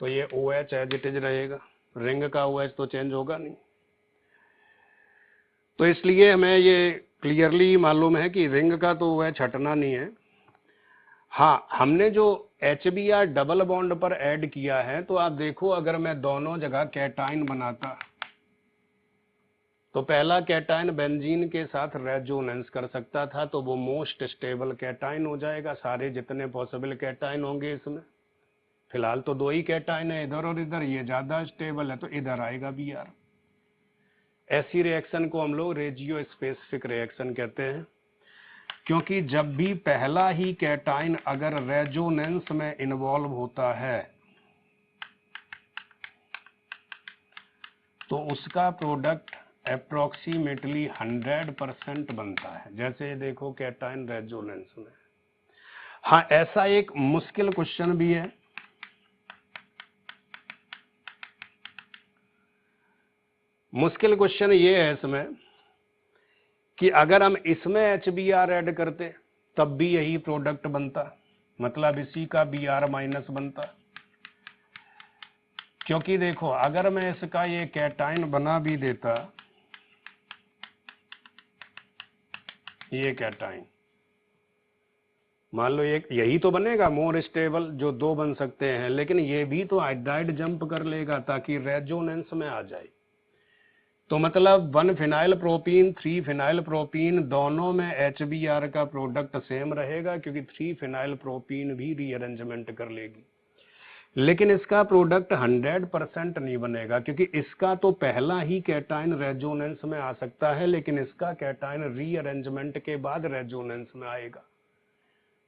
A: तो ये OH एज इट इज रहेगा, रिंग का OH तो चेंज होगा नहीं। तो इसलिए हमें ये क्लियरली मालूम है कि रिंग का तो OH हटना नहीं है। हाँ, हमने जो HBr डबल बॉन्ड पर ऐड किया है, तो आप देखो अगर मैं दोनों जगह कैटाइन बनाता तो पहला कैटाइन बेंजीन के साथ रेजोनेंस कर सकता था, तो वो मोस्ट स्टेबल कैटाइन हो जाएगा, सारे जितने पॉसिबल कैटाइन होंगे इसमें। फिलहाल तो दो ही कैटाइन है, इधर और इधर, ये ज्यादा स्टेबल है तो इधर आएगा Br। ऐसी रिएक्शन को हम लोग रेजियो स्पेसिफिक रिएक्शन कहते हैं, क्योंकि जब भी पहला ही कैटाइन अगर रेजोनेंस में इन्वॉल्व होता है तो उसका प्रोडक्ट अप्रोक्सीमेटली 100% बनता है। जैसे ये देखो कैटाइन रेजोनेंस में। हाँ, ऐसा एक मुश्किल क्वेश्चन भी है, मुश्किल क्वेश्चन ये है इसमें कि अगर हम इसमें HBr ऐड करते तब भी यही प्रोडक्ट बनता, मतलब इसी का Br माइनस बनता। क्योंकि देखो अगर मैं इसका ये कैटाइन बना भी देता, ये कैटाइन मान लो एक यही तो बनेगा मोर स्टेबल, जो दो बन सकते हैं, लेकिन ये भी तो हाइड्राइड जंप कर लेगा ताकि रेजोनेंस में आ जाए। तो मतलब 1 फिनाइल प्रोपीन 3 फिनाइल प्रोपीन दोनों में HBr का प्रोडक्ट सेम रहेगा, क्योंकि 3 फिनाइल प्रोपीन भी रीअरेंजमेंट कर लेगी, लेकिन इसका प्रोडक्ट 100% नहीं बनेगा, क्योंकि इसका तो पहला ही कैटाइन रेजोनेंस में आ सकता है, लेकिन इसका कैटाइन रीअरेंजमेंट के बाद रेजोनेंस में आएगा।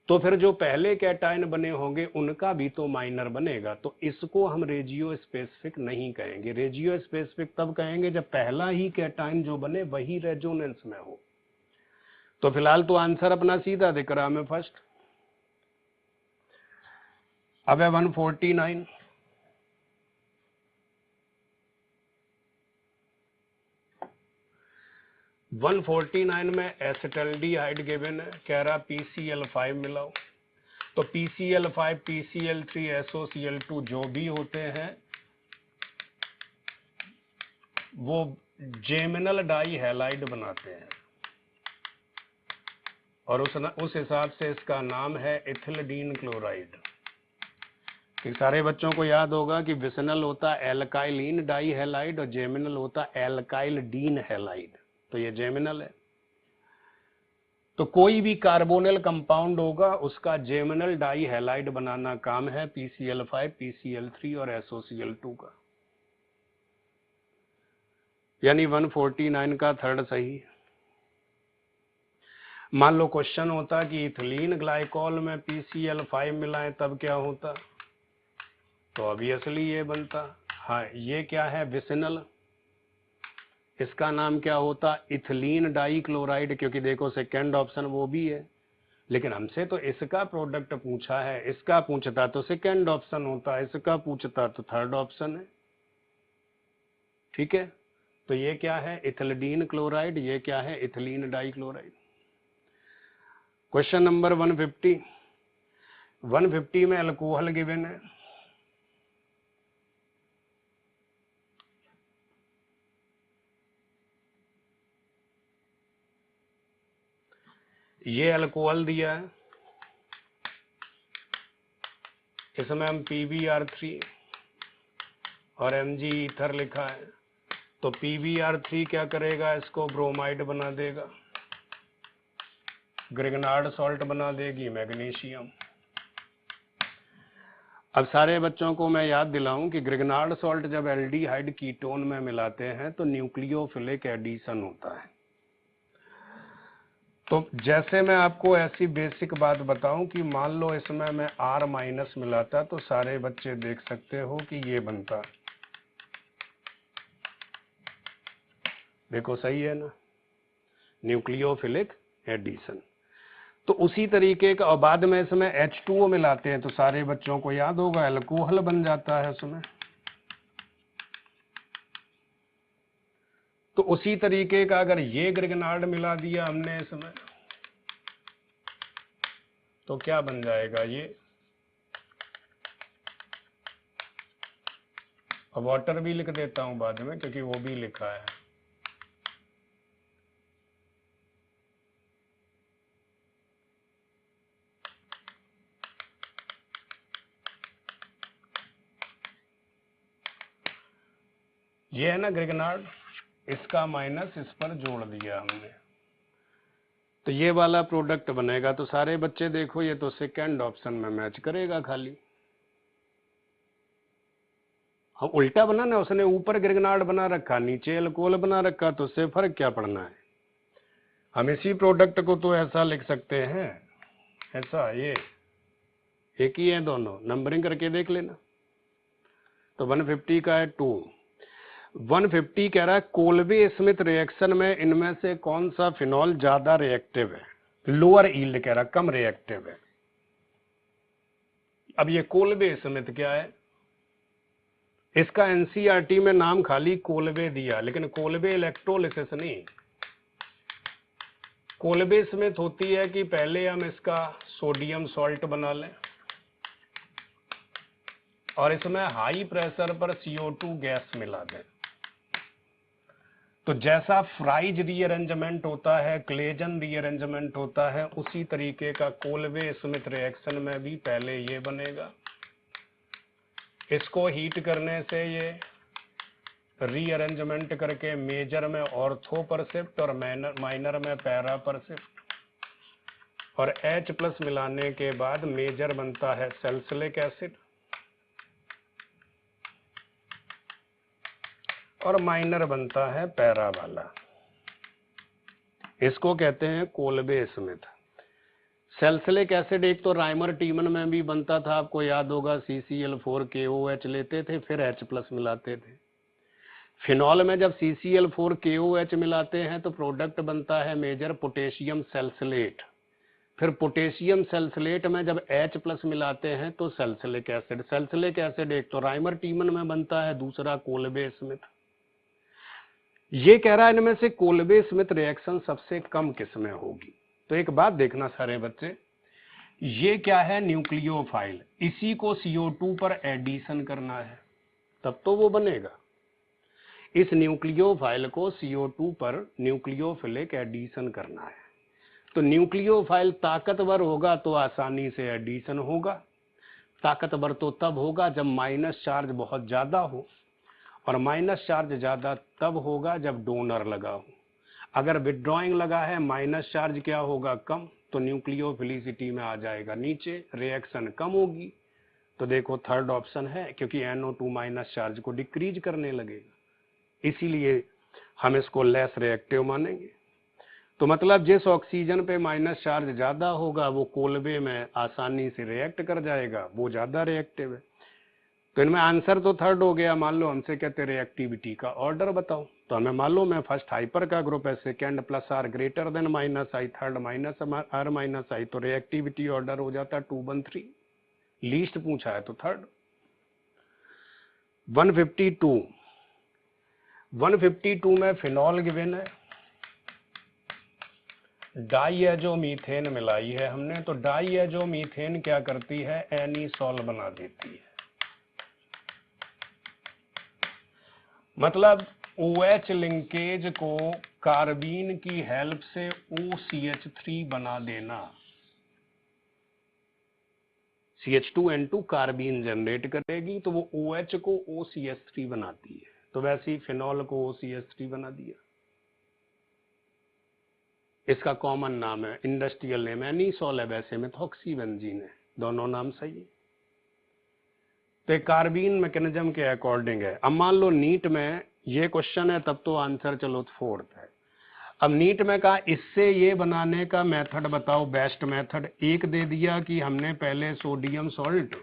A: तो फिर जो पहले कैटाइन बने होंगे उनका भी तो माइनर बनेगा, तो इसको हम रेजियो स्पेसिफिक नहीं कहेंगे। रेजियो स्पेसिफिक तब कहेंगे जब पहला ही कैटाइन जो बने वही रेजोनेंस में हो। तो फिलहाल तो आंसर अपना सीधा दिख रहा हमें फर्स्ट। अब है 149। में एसिटल्डिहाइड गिवन है, कह रहा PCl5 मिलाओ, तो PCl5 PCl3 SOCl2 जो भी होते हैं वो जेमिनल डाई हैलाइड बनाते हैं, और उस हिसाब से इसका नाम है इथिलीन क्लोराइड। सारे बच्चों को याद होगा कि विसिनल होता है एल्काइलिन डाई हैलाइड और जेमिनल होता है एल्काइल डीन हैलाइड, तो ये जेमिनल है। तो कोई भी कार्बोनिल कंपाउंड होगा उसका जेमिनल डाई हैलाइड बनाना काम है PCl5 PCl3 और SOCl2 का, यानी 149 का थर्ड सही। मान लो क्वेश्चन होता कि इथिलीन ग्लाइकॉल में PCl5 मिलाएं तब क्या होता, तो ऑब्वियसली ये बनता। हाँ, ये क्या है विसिनल, इसका नाम क्या होता इथिलीन डाई क्लोराइड, क्योंकि देखो सेकेंड ऑप्शन वो भी है, लेकिन हमसे तो इसका प्रोडक्ट पूछा है, इसका पूछता तो सेकेंड ऑप्शन होता, इसका पूछता तो थर्ड ऑप्शन है। ठीक है, तो ये क्या है इथिलीन क्लोराइड, ये क्या है ethylene dichloride. Question number 150 में अल्कोहल गिवन है, ये अल्कोहल दिया है, इसमें हम PbR3 और Mg ईथर लिखा है, तो PbR3 क्या करेगा, इसको ब्रोमाइड बना देगा, ग्रिगनार्ड सॉल्ट बना देगी मैग्नीशियम। अब सारे बच्चों को मैं याद दिलाऊं कि ग्रिगनार्ड सॉल्ट जब एल्डिहाइड कीटोन में मिलाते हैं तो न्यूक्लियोफिलिक एडिशन होता है। तो जैसे मैं आपको ऐसी बेसिक बात बताऊं कि मान लो इसमें मैं R- मिलाता, तो सारे बच्चे देख सकते हो कि ये बनता, देखो सही है ना, न्यूक्लियोफिलिक एडिशन। तो उसी तरीके का, और बाद में इसमें H2O मिलाते हैं तो सारे बच्चों को याद होगा अल्कोहल बन जाता है उसमें। तो उसी तरीके का अगर ये ग्रिगनार्ड मिला दिया हमने इसमें, तो क्या बन जाएगा ये, और वाटर भी लिख देता हूं बाद में क्योंकि वो भी लिखा है। ये है ना ग्रिगनार्ड, इसका माइनस इस पर जोड़ दिया हमने, तो ये वाला प्रोडक्ट बनेगा। तो सारे बच्चे देखो ये तो सेकंड ऑप्शन में मैच करेगा खाली। हम उल्टा बना ना, उसने ऊपर ग्रिगनार्ड बना रखा नीचे अल्कोहल बना रखा, तो उससे फर्क क्या पड़ना है। हम इसी प्रोडक्ट को तो ऐसा लिख सकते हैं, ऐसा, ये एक ही है दोनों, नंबरिंग करके देख लेना। तो 150 का है 2, 150 कह रहा है कोल्बे स्मिथ रिएक्शन में इनमें से कौन सा फिनॉल ज्यादा रिएक्टिव है, लोअर यील्ड कह रहा, कम रिएक्टिव है। अब ये कोल्बे स्मिथ क्या है, इसका एनसीईआरटी में नाम खाली कोल्बे दिया, लेकिन कोल्बे इलेक्ट्रोलिसिस नहीं। कोल्बे स्मिथ होती है कि पहले हम इसका सोडियम सॉल्ट बना लें और इसमें हाई प्रेशर पर CO2 गैस मिला दें, तो जैसा फ्राइज रीअरेंजमेंट होता है, क्लेजन रीअरेंजमेंट होता है, उसी तरीके का कोल्बे स्मिथ रिएक्शन में भी पहले ये बनेगा, इसको हीट करने से ये रीअरेंजमेंट करके मेजर में ऑर्थो पर शिफ्ट और माइनर में पैरा पर शिफ्ट, और H+ मिलाने के बाद मेजर बनता है सैलिसिलिक एसिड और माइनर बनता है पैरा वाला। इसको कहते हैं कोल्बे स्मिथ। सैलिसिलिक एसिड एक तो राइमर टीमन में भी बनता था, आपको याद होगा, CCl4KOH लेते थे फिर H+ मिलाते थे। फिनॉल में जब CCl4KOH मिलाते हैं तो प्रोडक्ट बनता है मेजर पोटेशियम सैलिसिलेट, फिर पोटेशियम सैलिसिलेट में जब H+ मिलाते हैं तो सैलिसिलिक एसिड। सैलिसिलिक एसिड एक तो राइमर टीमन में बनता है, दूसरा कोल्बे स्मिथ। ये कह रहा है इनमें से कोल्बे स्मिथ रिएक्शन सबसे कम किस में होगी। तो एक बात देखना सारे बच्चे, ये क्या है, न्यूक्लियोफाइल, इसी को CO2 पर एडिशन करना है तब तो वो बनेगा। इस न्यूक्लियोफाइल को CO2 पर न्यूक्लियोफिलिक एडिशन करना है, तो न्यूक्लियोफाइल ताकतवर होगा तो आसानी से एडिशन होगा। ताकतवर तो तब होगा जब माइनस चार्ज बहुत ज्यादा हो, और माइनस चार्ज ज्यादा तब होगा जब डोनर लगा हो। अगर विड्रॉइंग लगा है, माइनस चार्ज क्या होगा, कम, तो न्यूक्लियोफिलिसिटी में आ जाएगा नीचे, रिएक्शन कम होगी। तो देखो थर्ड ऑप्शन है, क्योंकि NO2 माइनस चार्ज को डिक्रीज करने लगेगा, इसीलिए हम इसको लेस रिएक्टिव मानेंगे। तो मतलब जिस ऑक्सीजन पे माइनस चार्ज ज्यादा होगा वो कोल्बे में आसानी से रिएक्ट कर जाएगा, वो ज्यादा रिएक्टिव है। तो इनमें आंसर तो थर्ड हो गया। मान लो हमसे कहते रिएक्टिविटी का ऑर्डर बताओ, तो हमें मालूम है फर्स्ट हाइपर का ग्रुप है, second +R greater than -I, third -R-I, तो रिएक्टिविटी ऑर्डर हो जाता 2 1 3। लीस्ट पूछा है तो थर्ड। 152 में फिनॉल गिवन है, डाईएजोमीथेन मिलाई है हमने, तो डाईएजोमीथेन क्या करती है, एनीसॉल बना देती है। मतलब OH लिंकेज को कार्बीन की हेल्प से OCH3 बना देना। CH2N2 कार्बीन जनरेट करेगी तो वो OH को OCH3 बनाती है, तो वैसे ही फिनॉल को OCH3 बना दिया। इसका कॉमन नाम है, इंडस्ट्रियल नेम एनीसॉल है, वैसे मेथॉक्सीबेंजीन है, दोनों नाम सही है। तो कार्बीन मैकेनिज्म के अकॉर्डिंग है। अब मान लो नीट में ये क्वेश्चन है तब तो आंसर चलो फोर्थ है। अब नीट में कहा इससे ये बनाने का मेथड बताओ, बेस्ट मेथड। एक दे दिया कि हमने पहले सोडियम सॉल्ट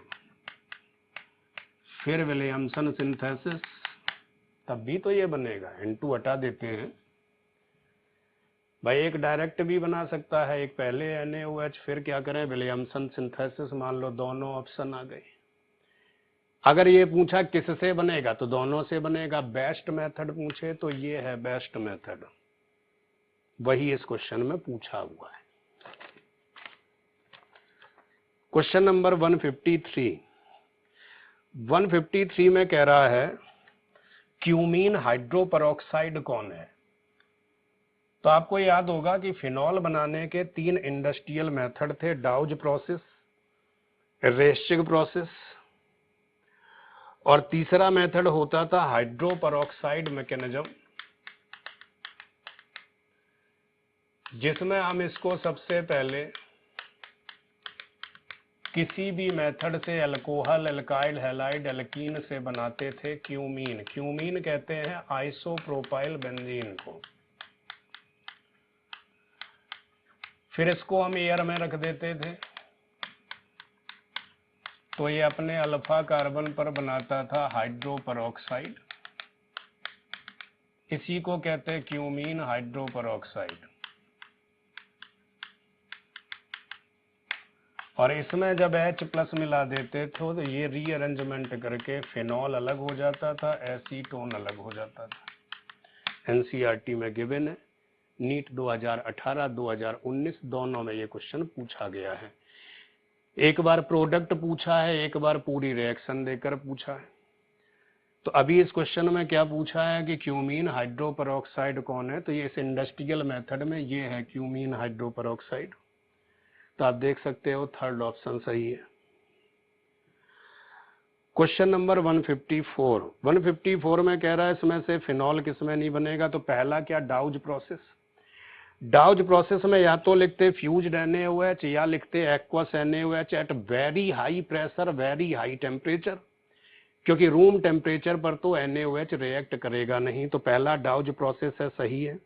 A: फिर विलियमसन सिंथेसिस, तब भी तो ये बनेगा। N2 हटा देते हैं भाई, एक डायरेक्ट भी बना सकता है, एक पहले NaOH फिर क्या करें विलियमसन सिंथेसिस। मान लो दोनों ऑप्शन आ गए, अगर ये पूछा किससे बनेगा तो दोनों से बनेगा, बेस्ट मेथड पूछे तो ये है बेस्ट मेथड, वही इस क्वेश्चन में पूछा हुआ है। क्वेश्चन नंबर 153 में कह रहा है क्यूमीन हाइड्रोपरऑक्साइड कौन है। तो आपको याद होगा कि फिनॉल बनाने के 3 इंडस्ट्रियल मेथड थे, डाउज प्रोसेस, रेस्टिग प्रोसेस और तीसरा मेथड होता था हाइड्रोपरऑक्साइड मैकेनिज्म, जिसमें हम इसको सबसे पहले किसी भी मेथड से अल्कोहल, एल्काइल, हैलाइड, एल्कीन से बनाते थे क्यूमीन। क्यूमीन कहते हैं आइसोप्रोपाइल बेंजीन को। फिर इसको हम एयर में रख देते थे तो ये अपने अल्फा कार्बन पर बनाता था हाइड्रोपरऑक्साइड, इसी को कहते हैं क्यूमीन हाइड्रोपरऑक्साइड। और इसमें जब H+ मिला देते थे तो ये रीअरेंजमेंट करके फिनॉल अलग हो जाता था, एसीटोन अलग हो जाता था। एनसीईआरटी में गिवन है, नीट 2018-2019 दोनों में ये क्वेश्चन पूछा गया है। एक बार प्रोडक्ट पूछा है, एक बार पूरी रिएक्शन देकर पूछा है। तो अभी इस क्वेश्चन में क्या पूछा है कि क्यूमीन हाइड्रोपरऑक्साइड कौन है, तो ये इस इंडस्ट्रियल मेथड में ये है क्यूमीन हाइड्रोपरऑक्साइड। तो आप देख सकते हो थर्ड ऑप्शन सही है। क्वेश्चन नंबर 154 में कह रहा है इसमें से फिनॉल किसमें नहीं बनेगा। तो पहला क्या, डाउज प्रोसेस। डाउज प्रोसेस में या तो लिखते फ्यूज्ड NaOH या लिखते aqueous NaOH at very high pressure, very high temperature, क्योंकि रूम टेम्परेचर पर तो NaOH रिएक्ट करेगा नहीं। तो पहला डाउज प्रोसेस है, सही है।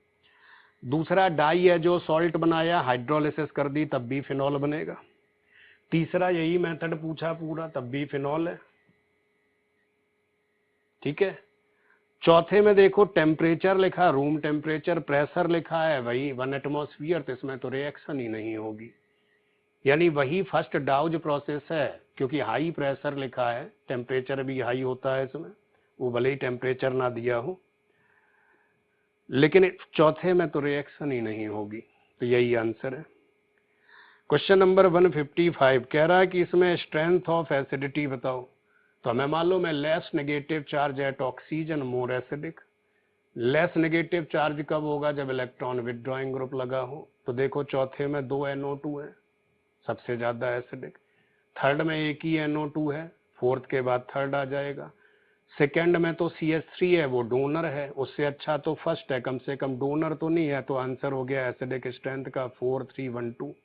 A: दूसरा डाई है जो सॉल्ट बनाया, हाइड्रोलिसिस कर दी तब भी फिनॉल बनेगा। तीसरा यही मेथड पूछा पूरा, तब भी फिनॉल है, ठीक है। चौथे में देखो टेम्परेचर लिखा, रूम टेम्परेचर, प्रेशर लिखा है वही 1 एटमॉस्फियर, तो इसमें तो रिएक्शन ही नहीं होगी, यानी वही फर्स्ट डाउज प्रोसेस है, क्योंकि हाई प्रेशर लिखा है, टेम्परेचर भी हाई होता है इसमें, वो भले ही टेम्परेचर ना दिया हो, लेकिन चौथे में तो रिएक्शन ही नहीं होगी। तो यही आंसर है। क्वेश्चन नंबर 155 कह रहा है कि इसमें स्ट्रेंथ ऑफ एसिडिटी बताओ। तो हमें मालूम है less negative charge at oxygen more acidic. Less negative charge कब होगा, जब इलेक्ट्रॉन विथड्रॉइंग ग्रुप लगा हो। तो देखो चौथे में 2 NO2 है, सबसे ज्यादा एसिडिक। थर्ड में एक ही NO2 है, फोर्थ के बाद थर्ड आ जाएगा। सेकेंड में तो CH3 है, वो डोनर है, उससे अच्छा तो फर्स्ट है, कम से कम डोनर तो नहीं है। तो आंसर हो गया एसिडिक स्ट्रेंथ का 4312,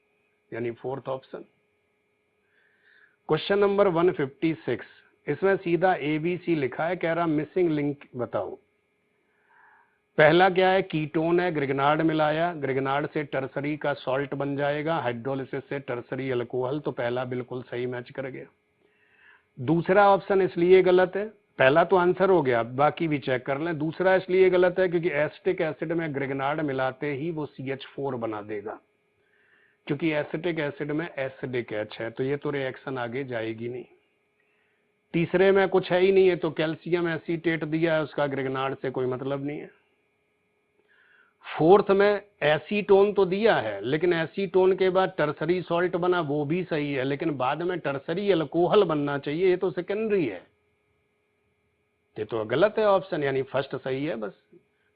A: यानी फोर्थ ऑप्शन। क्वेश्चन नंबर 156, इसमें सीधा ABC लिखा है, कह रहा मिसिंग लिंक बताओ। पहला क्या है, कीटोन है, ग्रिगनार्ड मिलाया, ग्रिगनार्ड से टर्सरी का सॉल्ट बन जाएगा, हाइड्रोलिसिस से टर्सरी अल्कोहल, तो पहला बिल्कुल सही मैच कर गया। दूसरा ऑप्शन इसलिए गलत है, पहला तो आंसर हो गया, बाकी भी चेक कर लें। दूसरा इसलिए गलत है क्योंकि एसिटिक एसिड में ग्रिगनार्ड मिलाते ही वो CH4 बना देगा, क्योंकि एसिटिक एसिड में एसिडिक H है, तो ये तो रिएक्शन आगे जाएगी नहीं। तीसरे में कुछ है ही नहीं है, तो कैल्शियम एसीटेट दिया है, उसका ग्रिगनार्ड से कोई मतलब नहीं है। फोर्थ में एसीटोन तो दिया है, लेकिन एसीटोन के बाद टर्सरी सॉल्ट बना, वो भी सही है, लेकिन बाद में टर्सरी अल्कोहल बनना चाहिए, ये तो सेकेंडरी है, ये तो गलत है ऑप्शन, यानी फर्स्ट सही है। बस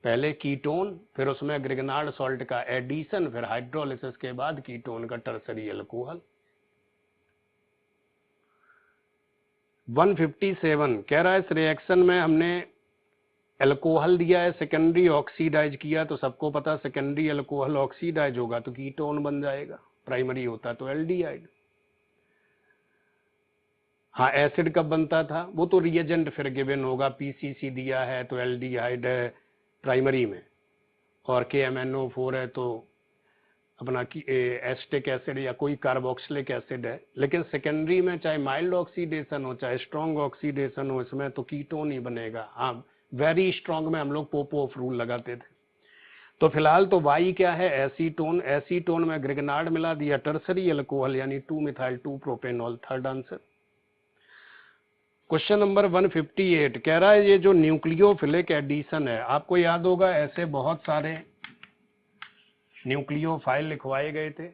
A: पहले कीटोन, फिर उसमें ग्रिगनार्ड सॉल्ट का एडिशन, फिर हाइड्रोलिसिस के बाद कीटोन का टर्सरी अल्कोहल। 157 कह रहा है इस रिएक्शन में हमने अल्कोहल दिया है, सेकेंडरी ऑक्सीडाइज किया, तो सबको पता सेकेंडरी अल्कोहल ऑक्सीडाइज होगा तो कीटोन बन जाएगा, प्राइमरी होता तो एल्डिहाइड। हाँ, एसिड कब बनता था, वो तो रिएजेंट फिर गिवन होगा, PCC दिया है तो एल्डिहाइड है प्राइमरी में, और KMNO4 है तो अपना एसिटिक एसिड या कोई कार्बोक्सिलिक एसिड है। लेकिन सेकेंडरी में चाहे माइल्ड ऑक्सीडेशन हो चाहे स्ट्रॉन्ग ऑक्सीडेशन हो, इसमें तो कीटोन ही बनेगा। हाँ, वेरी स्ट्रॉन्ग में हम लोग पोपोफ रूल लगाते थे। तो फिलहाल तो वाई क्या है, एसीटोन, एसीटोन में ग्रिगनार्ड मिला दिया, टर्सरी अल्कोहल यानी 2 methyl 2 propanol, third answer. Question number 158 कह रहा है ये जो न्यूक्लियोफिलिक एडिशन है, आपको याद होगा ऐसे बहुत सारे न्यूक्लियोफाइल लिखवाए गए थे,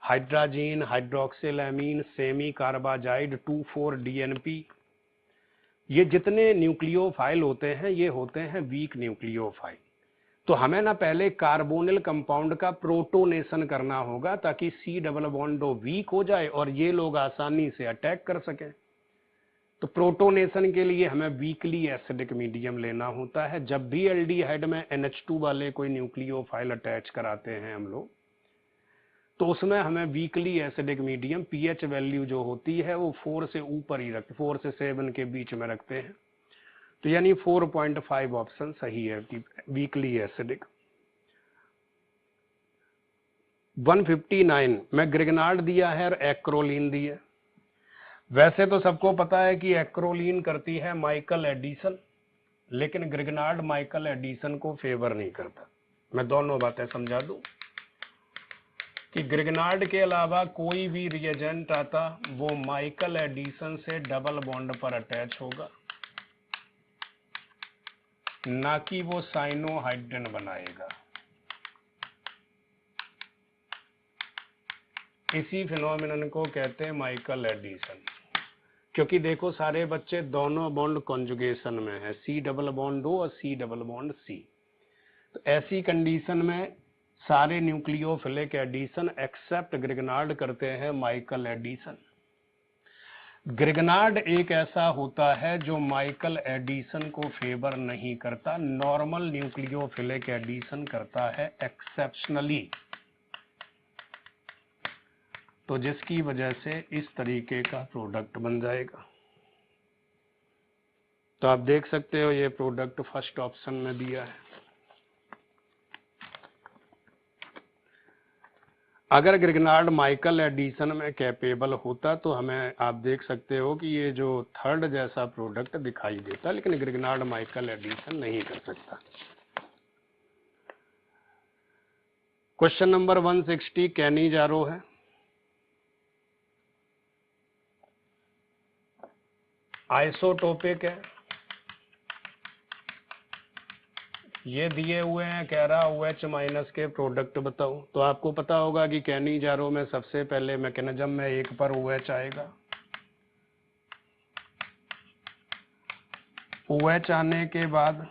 A: hydrazine, hydroxyl amine, semi carbazide, 2,4-DNP। ये जितने न्यूक्लियोफाइल होते हैं ये होते हैं वीक न्यूक्लियोफाइल। तो हमें ना पहले कार्बोनिल कंपाउंड का प्रोटोनेशन करना होगा ताकि C डबल बॉन्ड वीक हो जाए और ये लोग आसानी से अटैक कर सकें। तो प्रोटोनेशन के लिए हमें वीकली एसिडिक मीडियम लेना होता है। जब भी एल्डिहाइड में NH2 वाले कोई न्यूक्लियोफाइल अटैच कराते हैं हम लोग, तो उसमें हमें weakly acidic medium pH value जो होती है वो 4 से ऊपर ही रखते, 4 से 7 के बीच में रखते हैं। तो यानी 4.5 ऑप्शन सही है कि वीकली एसिडिक। 159 में ग्रिगनार्ड दिया है और एक्रोलीन दिया है। वैसे तो सबको पता है कि एक्रोलीन करती है माइकल एडिशन, लेकिन ग्रिगनार्ड माइकल एडिशन को फेवर नहीं करता। मैं दोनों बातें समझा दूं कि ग्रिगनार्ड के अलावा कोई भी रिएजेंट आता वो माइकल एडिशन से डबल बॉन्ड पर अटैच होगा, ना कि वो साइनोहाइड्रिन बनाएगा। इसी फिनोमिनन को कहते हैं माइकल एडिशन। क्योंकि देखो सारे बच्चे दोनों बॉन्ड कॉन्जुगेशन में है, C डबल बॉन्ड O और C डबल बॉन्ड C। तो ऐसी कंडीशन में सारे न्यूक्लियोफिलिक एडिशन एक्सेप्ट ग्रिगनार्ड करते हैं माइकल एडिशन। ग्रिगनार्ड एक ऐसा होता है जो माइकल एडिशन को फेवर नहीं करता, नॉर्मल न्यूक्लियोफिलिक एडिशन करता है एक्सेप्शनली। तो जिसकी वजह से इस तरीके का प्रोडक्ट बन जाएगा। तो आप देख सकते हो ये प्रोडक्ट फर्स्ट ऑप्शन में दिया है। अगर ग्रिगनार्ड माइकल एडिशन में कैपेबल होता तो हमें आप देख सकते हो कि ये जो थर्ड जैसा प्रोडक्ट दिखाई देता, लेकिन ग्रिगनार्ड माइकल एडिशन नहीं कर सकता। क्वेश्चन नंबर 160 कैनिजारो है। आइसोटोपिक है, ये दिए हुए हैं, कह रहा OH माइनस के प्रोडक्ट बताओ। तो आपको पता होगा कि कैनिजारो में सबसे पहले मैकेनिज्म में एक पर OH आएगा, OH आने के बाद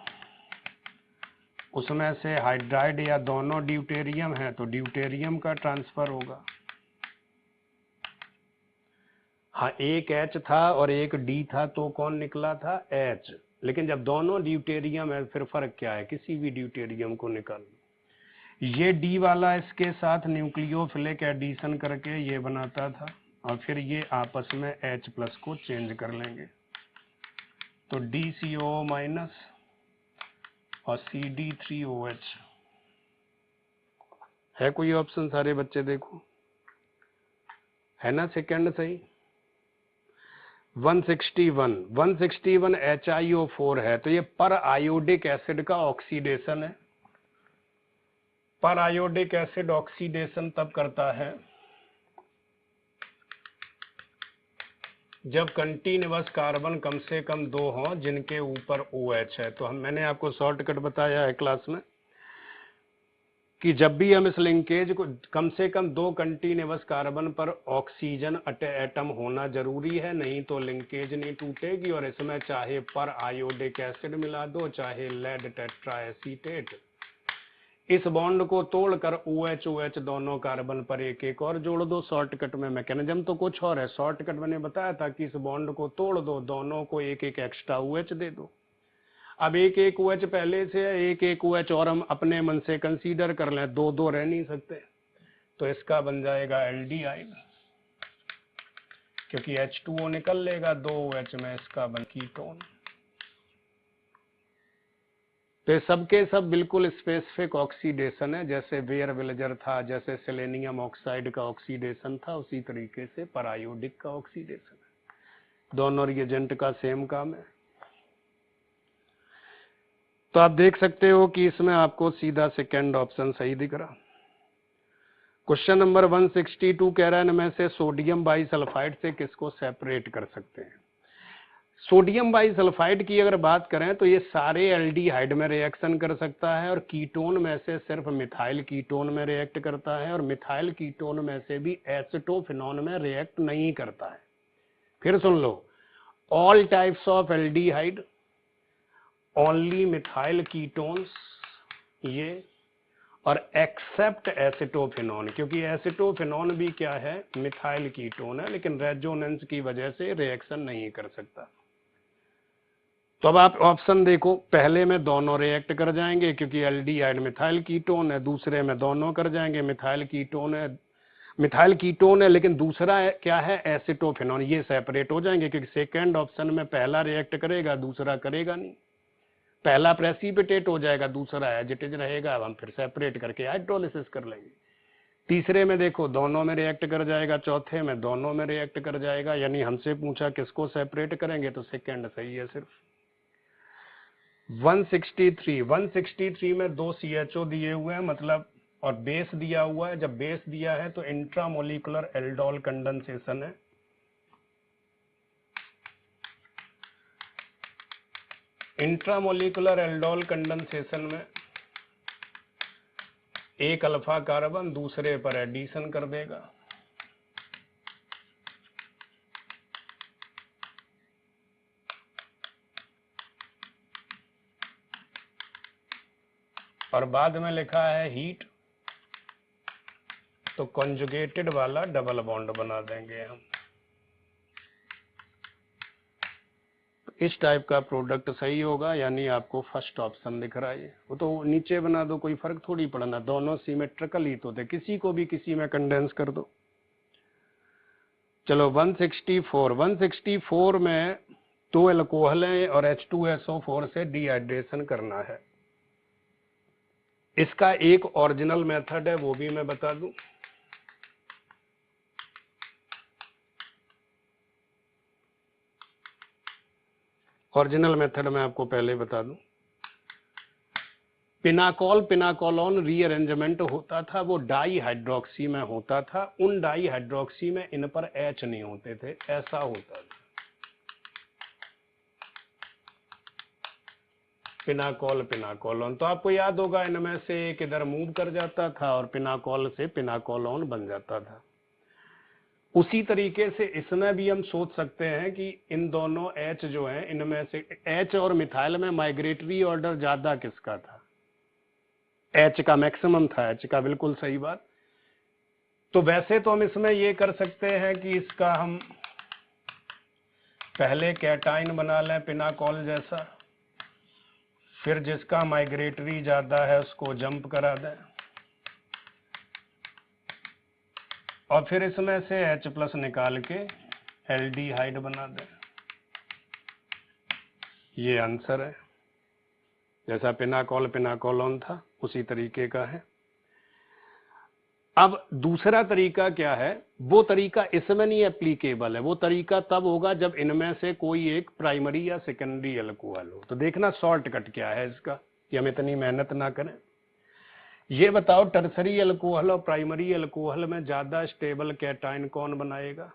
A: उसमें से हाइड्राइड या दोनों ड्यूटेरियम है तो ड्यूटेरियम का ट्रांसफर होगा। हाँ, एक H था और एक D था तो कौन निकला था? H। लेकिन जब दोनों ड्यूटेरियम है फिर फर्क क्या है? किसी भी ड्यूटेरियम को निकाल, ये D वाला इसके साथ न्यूक्लियोफिलिक एडिशन करके ये बनाता था और फिर ये आपस में H प्लस को चेंज कर लेंगे तो DCO माइनस और CD3OH। है कोई ऑप्शन? सारे बच्चे देखो, है ना सेकंड सही। 161 HiO4 है तो ये पर आयोडिक एसिड का ऑक्सीडेशन है। पर आयोडिक एसिड ऑक्सीडेशन तब करता है जब कंटीन्यूअस कार्बन कम से कम 2 हों जिनके ऊपर OH है। तो मैंने आपको शॉर्टकट बताया है क्लास में कि जब भी हम इस लिंकेज को, कम से कम 2 कंटीन्यूअस कार्बन पर ऑक्सीजन एटम होना जरूरी है, नहीं तो लिंकेज नहीं टूटेगी। और इसमें चाहे पर आयोडिक एसिड मिला दो चाहे लेड टेट्राएसीटेट, इस बॉन्ड को तोड़कर OH दोनों कार्बन पर एक एक और जोड़ दो। शॉर्टकट में मैकेनिज्म तो कुछ और है, शॉर्टकट मैंने बताया था कि इस बॉन्ड को तोड़ दो, दोनों को एक एक एक्स्ट्रा OH दे दो। अब एक एक OH पहले से है, एक एक OH और हम अपने मन से कंसीडर कर लें, 2 रह नहीं सकते, तो इसका बन जाएगा एल्डिहाइड, क्योंकि H2O निकल लेगा 2 OH में, इसका बन कीटोन। तो सबके सब बिल्कुल स्पेसिफिक ऑक्सीडेशन है, जैसे वेयर विलेजर था, जैसे सेलेनियम ऑक्साइड का ऑक्सीडेशन था, उसी तरीके से परायोडिक का ऑक्सीडेशन है। दोनों रिएजेंट का सेम काम है। तो आप देख सकते हो कि इसमें आपको सीधा सेकंड ऑप्शन सही दिख रहा। क्वेश्चन नंबर 162 कह रहा है इनमें से सोडियम बाइसल्फाइड से किसको सेपरेट कर सकते हैं। सोडियम बाइसल्फाइड की अगर बात करें तो ये सारे एल्डिहाइड में रिएक्शन कर सकता है और कीटोन में से सिर्फ मिथाइल कीटोन में रिएक्ट करता है, और मिथाइल कीटोन में से भी एसिटोफिनॉन में रिएक्ट नहीं करता है। फिर सुन लो, all types of aldehyde, only methyl ketones, ये, और एक्सेप्ट एसिटोफिनॉन, क्योंकि एसिटोफिनॉन भी क्या है, मिथाइल कीटोन है, लेकिन रेजोनेंस की वजह से रिएक्शन नहीं कर सकता। तो अब आप ऑप्शन देखो, पहले में दोनों रिएक्ट कर जाएंगे क्योंकि एल्डिहाइड मिथाइल कीटोन है, दूसरे में दोनों कर जाएंगे, मिथाइल कीटोन है, लेकिन दूसरा है, क्या है, एसिटोफिनॉन, ये सेपरेट हो जाएंगे क्योंकि सेकंड ऑप्शन में पहला रिएक्ट करेगा, दूसरा करेगा नहीं। पहला प्रेसिपिटेट हो जाएगा, दूसरा एजिटेज रहेगा। अब हम फिर सेपरेट करके हाइड्रोलिसिस कर लेंगे। तीसरे में देखो दोनों में रिएक्ट कर जाएगा, चौथे में दोनों में रिएक्ट कर जाएगा। यानी हमसे पूछा किसको सेपरेट करेंगे, तो सेकंड सही है सिर्फ। 163 में 2 CHO दिए हुए हैं, मतलब, और बेस दिया हुआ है। जब बेस दिया है तो इंट्रामोलिकुलर एल्डोल कंडेंसेशन है। इंट्रामोलिकुलर एल्डोल कंडेंसेशन में एक अल्फा कार्बन दूसरे पर एडिशन कर देगा, और बाद में लिखा है हीट, तो कॉन्जुगेटेड वाला डबल बॉन्ड बना देंगे हम। इस टाइप का प्रोडक्ट सही होगा, यानी आपको फर्स्ट ऑप्शन दिख रहा है। वो तो नीचे बना दो, कोई फर्क थोड़ी पड़ना, दोनों सिमेट्रिकल ही तो थे, किसी को भी किसी में कंडेंस कर दो। चलो 164 में 2 अल्कोहल है और H2SO4 से डिहाइड्रेशन करना है। इसका एक ओरिजिनल मेथड है, वो भी मैं बता दूं। ओरिजिनल मेथड मैं आपको पहले बता दूं। पिनाकोलोन रीअरेंजमेंट होता था, वो डाई हाइड्रोक्सी में होता था। उन डाई हाइड्रोक्सी में इन पर H नहीं होते थे, ऐसा होता था। पिनाकोलोन, तो आपको याद होगा इनमें से एक इधर मूव कर जाता था और पिनाकोल से पिनाकोलोन बन जाता था। उसी तरीके से इसमें भी हम सोच सकते हैं कि इन दोनों H जो हैं, इनमें से H और मिथाइल में माइग्रेटरी ऑर्डर ज्यादा किसका था, H का मैक्सिमम था, H का, बिल्कुल सही बात। तो वैसे तो हम इसमें ये कर सकते हैं कि इसका हम पहले कैटाइन बना लें पिनाकोल जैसा, फिर जिसका माइग्रेटरी ज्यादा है उसको जंप करा दें, और फिर इसमें से H+ निकाल के एल्डिहाइड बना दें। ये आंसर है, जैसा पिनाकोलोन था उसी तरीके का है। अब दूसरा तरीका क्या है, वो तरीका इसमें नहीं एप्लीकेबल है। वो तरीका तब होगा जब इनमें से कोई एक प्राइमरी या सेकेंडरी अल्कोहल हो। तो देखना शॉर्टकट क्या है इसका, कि हम इतनी मेहनत ना करें। ये बताओ, टर्सरी अल्कोहल और प्राइमरी अल्कोहल में ज्यादा स्टेबल कैटाइन कौन बनाएगा,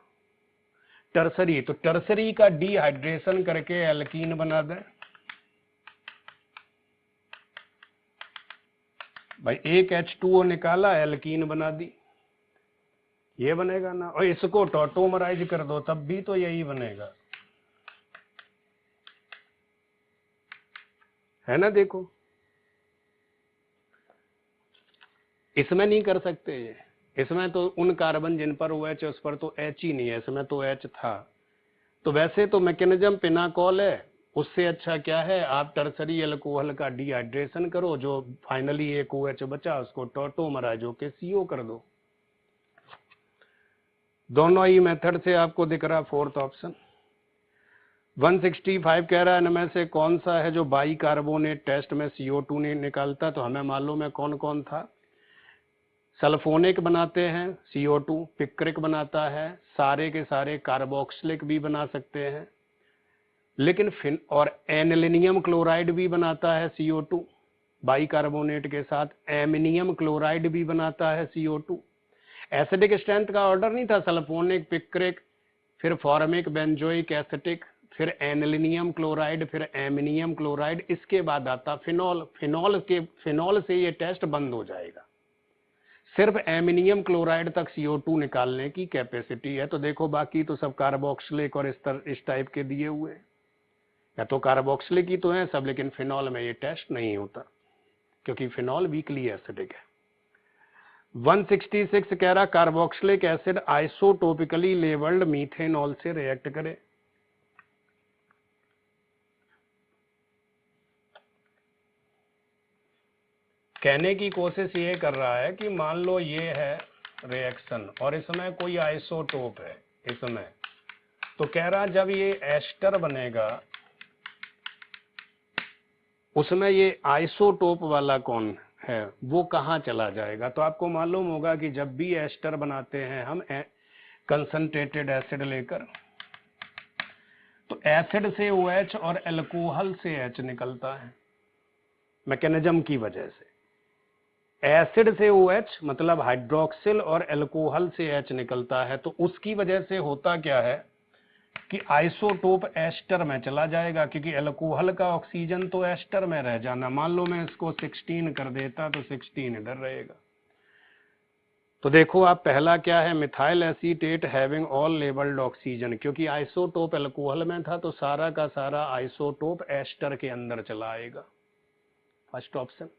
A: टर्सरी। तो टर्सरी का डिहाइड्रेशन करके एल्कीन बना दें। भाई एक H2O निकाला, एल्कीन बना दी, ये बनेगा ना। और इसको टॉटोमराइज कर दो तब भी तो यही बनेगा, है ना। देखो इसमें नहीं कर सकते ये, इसमें तो उन कार्बन जिन पर OH है उस पर तो H ही नहीं है, इसमें तो H था। तो वैसे तो मैकेनिज्म पिनाकोल है, उससे अच्छा क्या है, आप टर्सरी अल्कोहल का डिहाइड्रेशन करो, जो फाइनली एक OH बचा उसको टॉटोमराइज होके CO कर दो। दोनों ही मेथड से आपको दिख रहा फोर्थ ऑप्शन। 165 कह रहा है इनमें से कौन सा है जो बाई कार्बोनेट टेस्ट में CO2 नहीं निकालता। तो हमें मालूम है कौन कौन था। सल्फोनिक बनाते हैं CO2, पिक्रिक बनाता है, सारे के सारे कार्बोक्सिलिक भी बना सकते हैं, लेकिन और एनिलिनियम क्लोराइड भी बनाता है CO2 बाई कार्बोनेट के साथ, एमिनियम क्लोराइड भी बनाता है CO2। एसिडिक स्ट्रेंथ का ऑर्डर नहीं था, सल्फोनिक, पिक्रिक, फिर फॉर्मिक, बेंजोइक, एसिटिक, फिर एनिलिनियम क्लोराइड, फिर एमिनियम क्लोराइड, इसके बाद आता फिनॉल। फिनॉल से ये टेस्ट बंद हो जाएगा। सिर्फ एमिनियम क्लोराइड तक CO2 निकालने की कैपेसिटी है। तो देखो बाकी तो सब कार्बोक्सिलिक और इस टाइप के दिए हुए हैं, या तो कार्बोक्सिलिक ही तो है सब, लेकिन फिनॉल में ये टेस्ट नहीं होता क्योंकि फिनॉल वीकली एसिडिक है। 166 कह रहा carboxylic acid isotopically labelled methanol से रिएक्ट करे। कहने की कोशिश ये कर रहा है कि मान लो ये है रिएक्शन और इसमें कोई आइसोटोप है इसमें, तो कह रहा जब ये एस्टर बनेगा उसमें ये आइसोटोप वाला कौन है वो कहाँ चला जाएगा। तो आपको मालूम होगा कि जब भी एस्टर बनाते हैं हम कंसंट्रेटेड एसिड लेकर, तो एसिड से OH और एल्कोहल से H निकलता है मैकेनिज्म की वजह से। एसिड से OH मतलब हाइड्रोक्सिल और एल्कोहल से H निकलता है, तो उसकी वजह से होता क्या है कि आइसोटोप एस्टर में चला जाएगा, क्योंकि एल्कोहल का ऑक्सीजन तो एस्टर में रह जाना। मान लो मैं इसको 16 कर देता तो 16 इधर रहेगा। तो देखो आप पहला क्या है, methyl acetate having all labelled oxygen, क्योंकि आइसोटोप एल्कोहल में था तो सारा का सारा आइसोटोप एस्टर के अंदर चला आएगा, फर्स्ट ऑप्शन।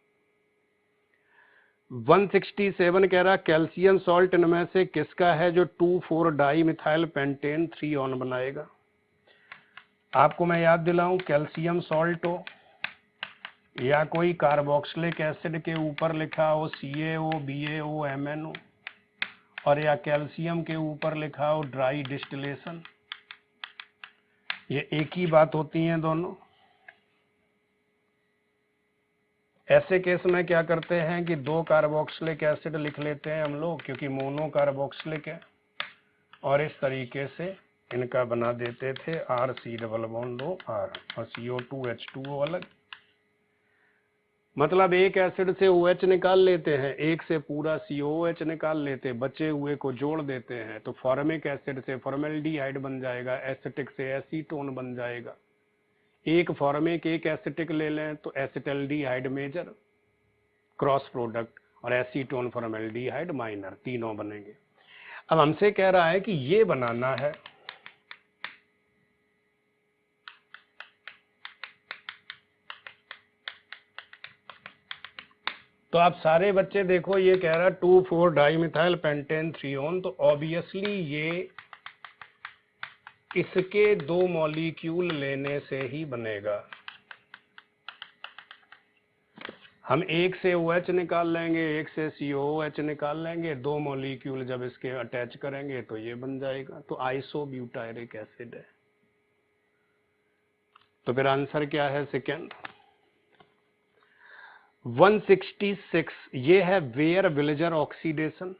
A: 167 कह रहा कैल्शियम सॉल्ट इनमें से किसका है जो 2,4 डाई मिथाइल पेंटेन 3 ऑन बनाएगा। आपको मैं याद दिलाऊं, कैल्शियम सॉल्ट हो या कोई कार्बोक्सिलिक एसिड के ऊपर लिखा हो CaO, BaO, MnO, और या कैल्शियम के ऊपर लिखा हो ड्राई डिस्टिलेशन, ये एक ही बात होती है दोनों। ऐसे केस में क्या करते हैं कि 2 कार्बोक्सिलिक एसिड लिख लेते हैं हम लोग, क्योंकि मोनो कार्बोक्सिलिक है, और इस तरीके से इनका बना देते थे RC≡R और CO2H2O अलग। मतलब एक एसिड से OH निकाल लेते हैं, एक से पूरा COOH निकाल लेते, बचे हुए को जोड़ देते हैं, तो फॉर्मिक एसिड से फॉर्मेल्डिहाइड बन जाएगा, एसिटिक से एसीटोन बन जाएगा। एक फॉर्मिक एक एसिटिक ले लें तो एसिटल्डिहाइड मेजर क्रॉस प्रोडक्ट, और एसीटोन फॉर्मेल्डिहाइड माइनर, तीनों बनेंगे। अब हमसे कह रहा है कि ये बनाना है, तो आप सारे बच्चे देखो, ये कह रहा 2,4 डाइमिथाइल पेंटेन 3 ऑन, तो ऑब्वियसली ये इसके 2 मॉलिक्यूल लेने से ही बनेगा। हम एक से OH निकाल लेंगे, एक से COOH निकाल लेंगे, 2 मॉलिक्यूल जब इसके अटैच करेंगे तो ये बन जाएगा, तो आइसोब्यूटायरिक एसिड है। तो फिर आंसर क्या है सेकेंड। 166 ये है वेयर विलेजर ऑक्सीडेशन।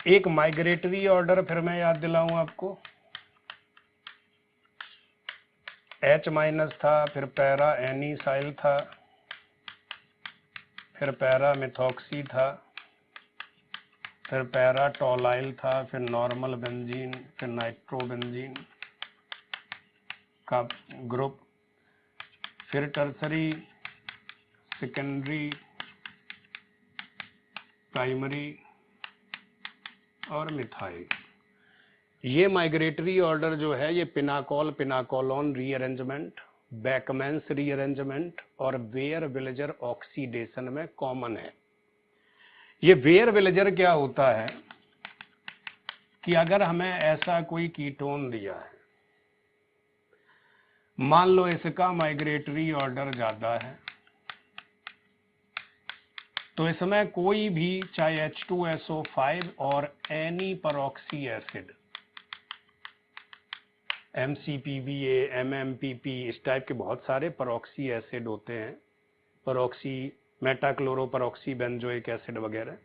A: एक माइग्रेटरी ऑर्डर फिर मैं याद दिलाऊं आपको, H- था, फिर पैरा एनिसाइल था, फिर पैरा मिथॉक्सी था, फिर पैरा टोलाइल था, फिर नॉर्मल बेंजीन, फिर नाइट्रोबेंजीन का ग्रुप, फिर टर्सरी, सेकेंडरी, प्राइमरी और मिथाइल। ये माइग्रेटरी ऑर्डर जो है ये पिनाकोल पिनाकोलोन रीअरेंजमेंट, बैकमैन्स रीअरेंजमेंट और वेयर विलेजर ऑक्सीडेशन में कॉमन है। ये वेयर विलेजर क्या होता है कि अगर हमें ऐसा कोई कीटोन दिया है, मान लो इसका माइग्रेटरी ऑर्डर ज्यादा है, तो इसमें कोई भी चाहे H2SO5 और एनी परऑक्सी एसिड MCPBA, MMPP, इस टाइप के बहुत सारे परऑक्सी एसिड होते हैं, परऑक्सी मेटाक्लोरोपरऑक्सी बेंजोइक एसिड वगैरह।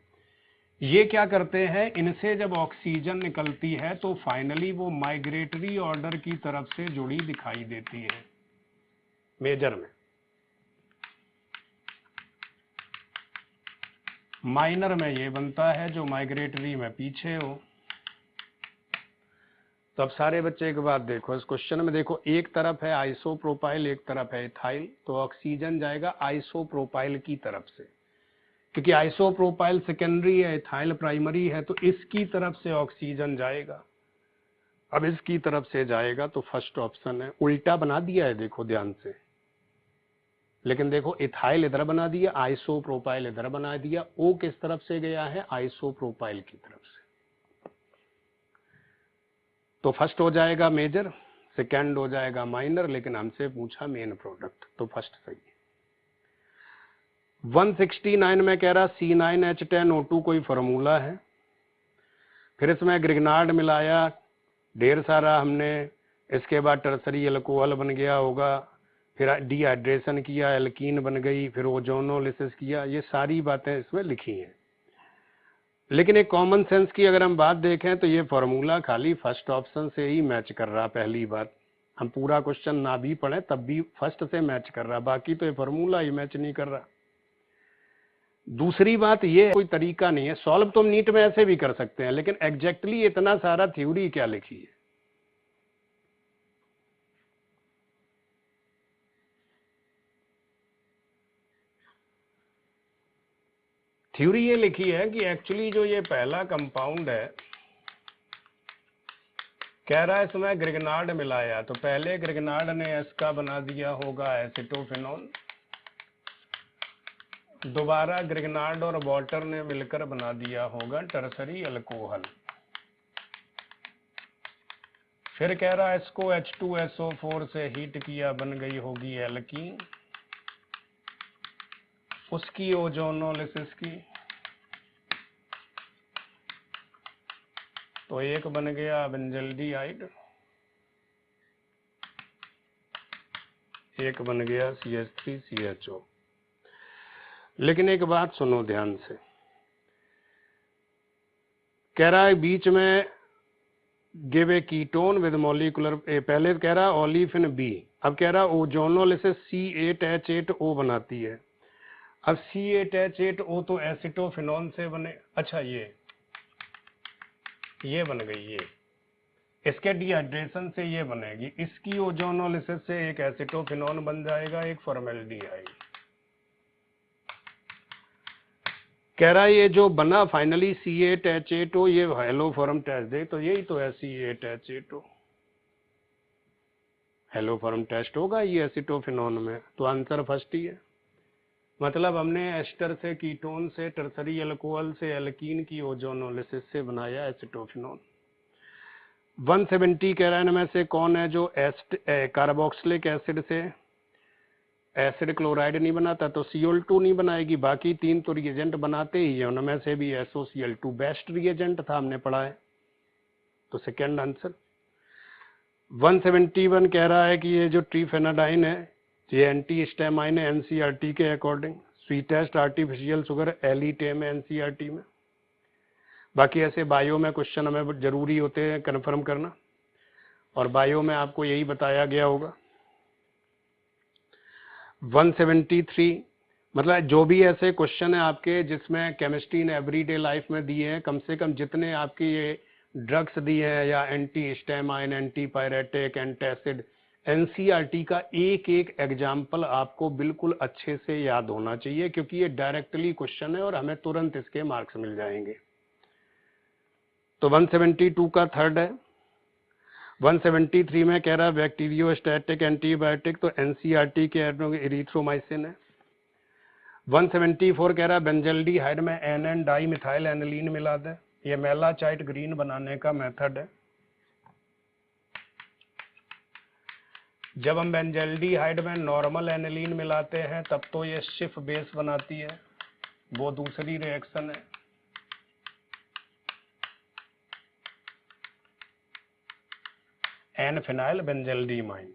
A: ये क्या करते हैं, इनसे जब ऑक्सीजन निकलती है तो फाइनली वो माइग्रेटरी ऑर्डर की तरफ से जुड़ी दिखाई देती है मेजर में। माइनर में ये बनता है, जो माइग्रेटरी में पीछे हो। तो अब सारे बच्चे एक बात देखो, इस क्वेश्चन में देखो, एक तरफ है आइसोप्रोपाइल, एक तरफ है इथाइल, तो ऑक्सीजन जाएगा आइसोप्रोपाइल की तरफ से, क्योंकि आइसोप्रोपाइल सेकेंडरी है, इथाइल प्राइमरी है, तो इसकी तरफ से ऑक्सीजन जाएगा। अब इसकी तरफ से जाएगा तो फर्स्ट ऑप्शन है। उल्टा बना दिया है देखो ध्यान से, लेकिन देखो इथाइल इधर बना दिया, आइसोप्रोपाइल इधर बना दिया, ओ किस तरफ से गया है, आइसोप्रोपाइल की तरफ से। तो फर्स्ट हो जाएगा मेजर, सेकंड हो जाएगा माइनर, लेकिन हमसे पूछा मेन प्रोडक्ट, तो फर्स्ट सही है। 169 में कह रहा C9H10O2 कोई फार्मूला है, फिर इसमें ग्रिग्नार्ड मिलाया ढेर सारा हमने, इसके बाद टर्सरी अल्कोहल बन गया होगा, फिर डिहाइड्रेशन किया, एल्कीन बन गई, फिर ओजोनोलिसिस किया, ये सारी बातें इसमें लिखी हैं। लेकिन एक कॉमन सेंस की अगर हम बात देखें तो ये फॉर्मूला खाली फर्स्ट ऑप्शन से ही मैच कर रहा। पहली बात, हम पूरा क्वेश्चन ना भी पढ़े तब भी फर्स्ट से मैच कर रहा, बाकी तो ये फॉर्मूला ही मैच नहीं कर रहा। दूसरी बात ये कोई तरीका नहीं है सॉल्व, तो हम नीट में ऐसे भी कर सकते हैं, लेकिन एग्जैक्टली इतना सारा थ्योरी क्या लिखी है। थ्योरी ये लिखी है कि एक्चुअली जो ये पहला कंपाउंड है, कह रहा है इसमें ग्रिग्नार्ड मिलाया, तो पहले ग्रिग्नार्ड ने इसका बना दिया होगा एसिटोफिनॉल, दोबारा ग्रिग्नार्ड और वाटर ने मिलकर बना दिया होगा टर्सरी अल्कोहल, फिर कह रहा है इसको H2SO4 से हीट किया, बन गई होगी एल्कीन, उसकी ओजोनोलिसिस की, तो एक बन गया बेंजल्डिहाइड, एक बन गया CH3CHO। लेकिन एक बात सुनो ध्यान से, कह रहा है बीच में give a ketone with molecular, पहले कह रहा है ओलिफिन बी, अब कह रहा है ओजोनोलिसिस C8H8O बनाती है। अब C8H8O तो एसिटोफिनॉल से बने, अच्छा ये बन गई, ये इसके डिहाइड्रेशन से ये बनेगी, इसकी ओजोनोलिसिस से एक एसिटोफिनॉल बन जाएगा, एक फॉर्मेल्डिहाइड। कह रहा है ये जो बना फाइनली C8H8O, ये हेलो फॉर्म टेस्ट दे, तो यही तो है C8H8O, हेलो फॉर्म टेस्ट होगा ये एसिटोफिनॉल में, तो आंसर फर्स्ट ही है। मतलब हमने एस्टर से, कीटोन से, टर्सरी अल्कोहल से, एल्कीन की ओजोनोलिसिस से बनाया एसिटोफिनॉल। 170 कह रहा है इनमें से कौन है जो कार्बोक्सिलिक एसिड से एसिड क्लोराइड नहीं बनाता, तो Cl2 नहीं बनाएगी, बाकी तीन तो रिएजेंट बनाते ही है, उनमें से भी SOCl2 बेस्ट रिएजेंट था, हमने पढ़ा है, तो सेकेंड आंसर। 171 कह रहा है कि ये जो ट्रीफेनाडाइन है ये एंटी हिस्टामाइन है NCERT के according, sweetest artificial sugar alitame है NCERT में। बाकी ऐसे बायो में क्वेश्चन हमें जरूरी होते हैं कंफर्म करना, और बायो में आपको यही बताया गया होगा। 173 मतलब जो भी ऐसे क्वेश्चन है आपके जिसमें केमिस्ट्री ने एवरीडे लाइफ में दिए हैं, कम से कम जितने आपके ये ड्रग्स दिए हैं या anti histamine, anti pyretic, antacid, NCERT का एक एक एग्जाम्पल आपको बिल्कुल अच्छे से याद होना चाहिए, क्योंकि ये डायरेक्टली क्वेश्चन है और हमें तुरंत इसके मार्क्स मिल जाएंगे। तो 172 का थर्ड है। 173 में कह रहा है बैक्टीरियोस्टैटिक एंटीबायोटिक, तो NCERT के एरिथ्रोमाइसिन है। 174 कह रहा है बेंजल्डिहाइड में NN डाई मिथाइल एनिलीन मिला दे, ये मेलाचाइट ग्रीन बनाने का मेथड है। जब हम बेंजल्डिहाइड में नॉर्मल एनिलीन मिलाते हैं तब तो ये शिफ बेस बनाती है, वो दूसरी रिएक्शन है। एन फिनाइल बेंजल्डिमाइन,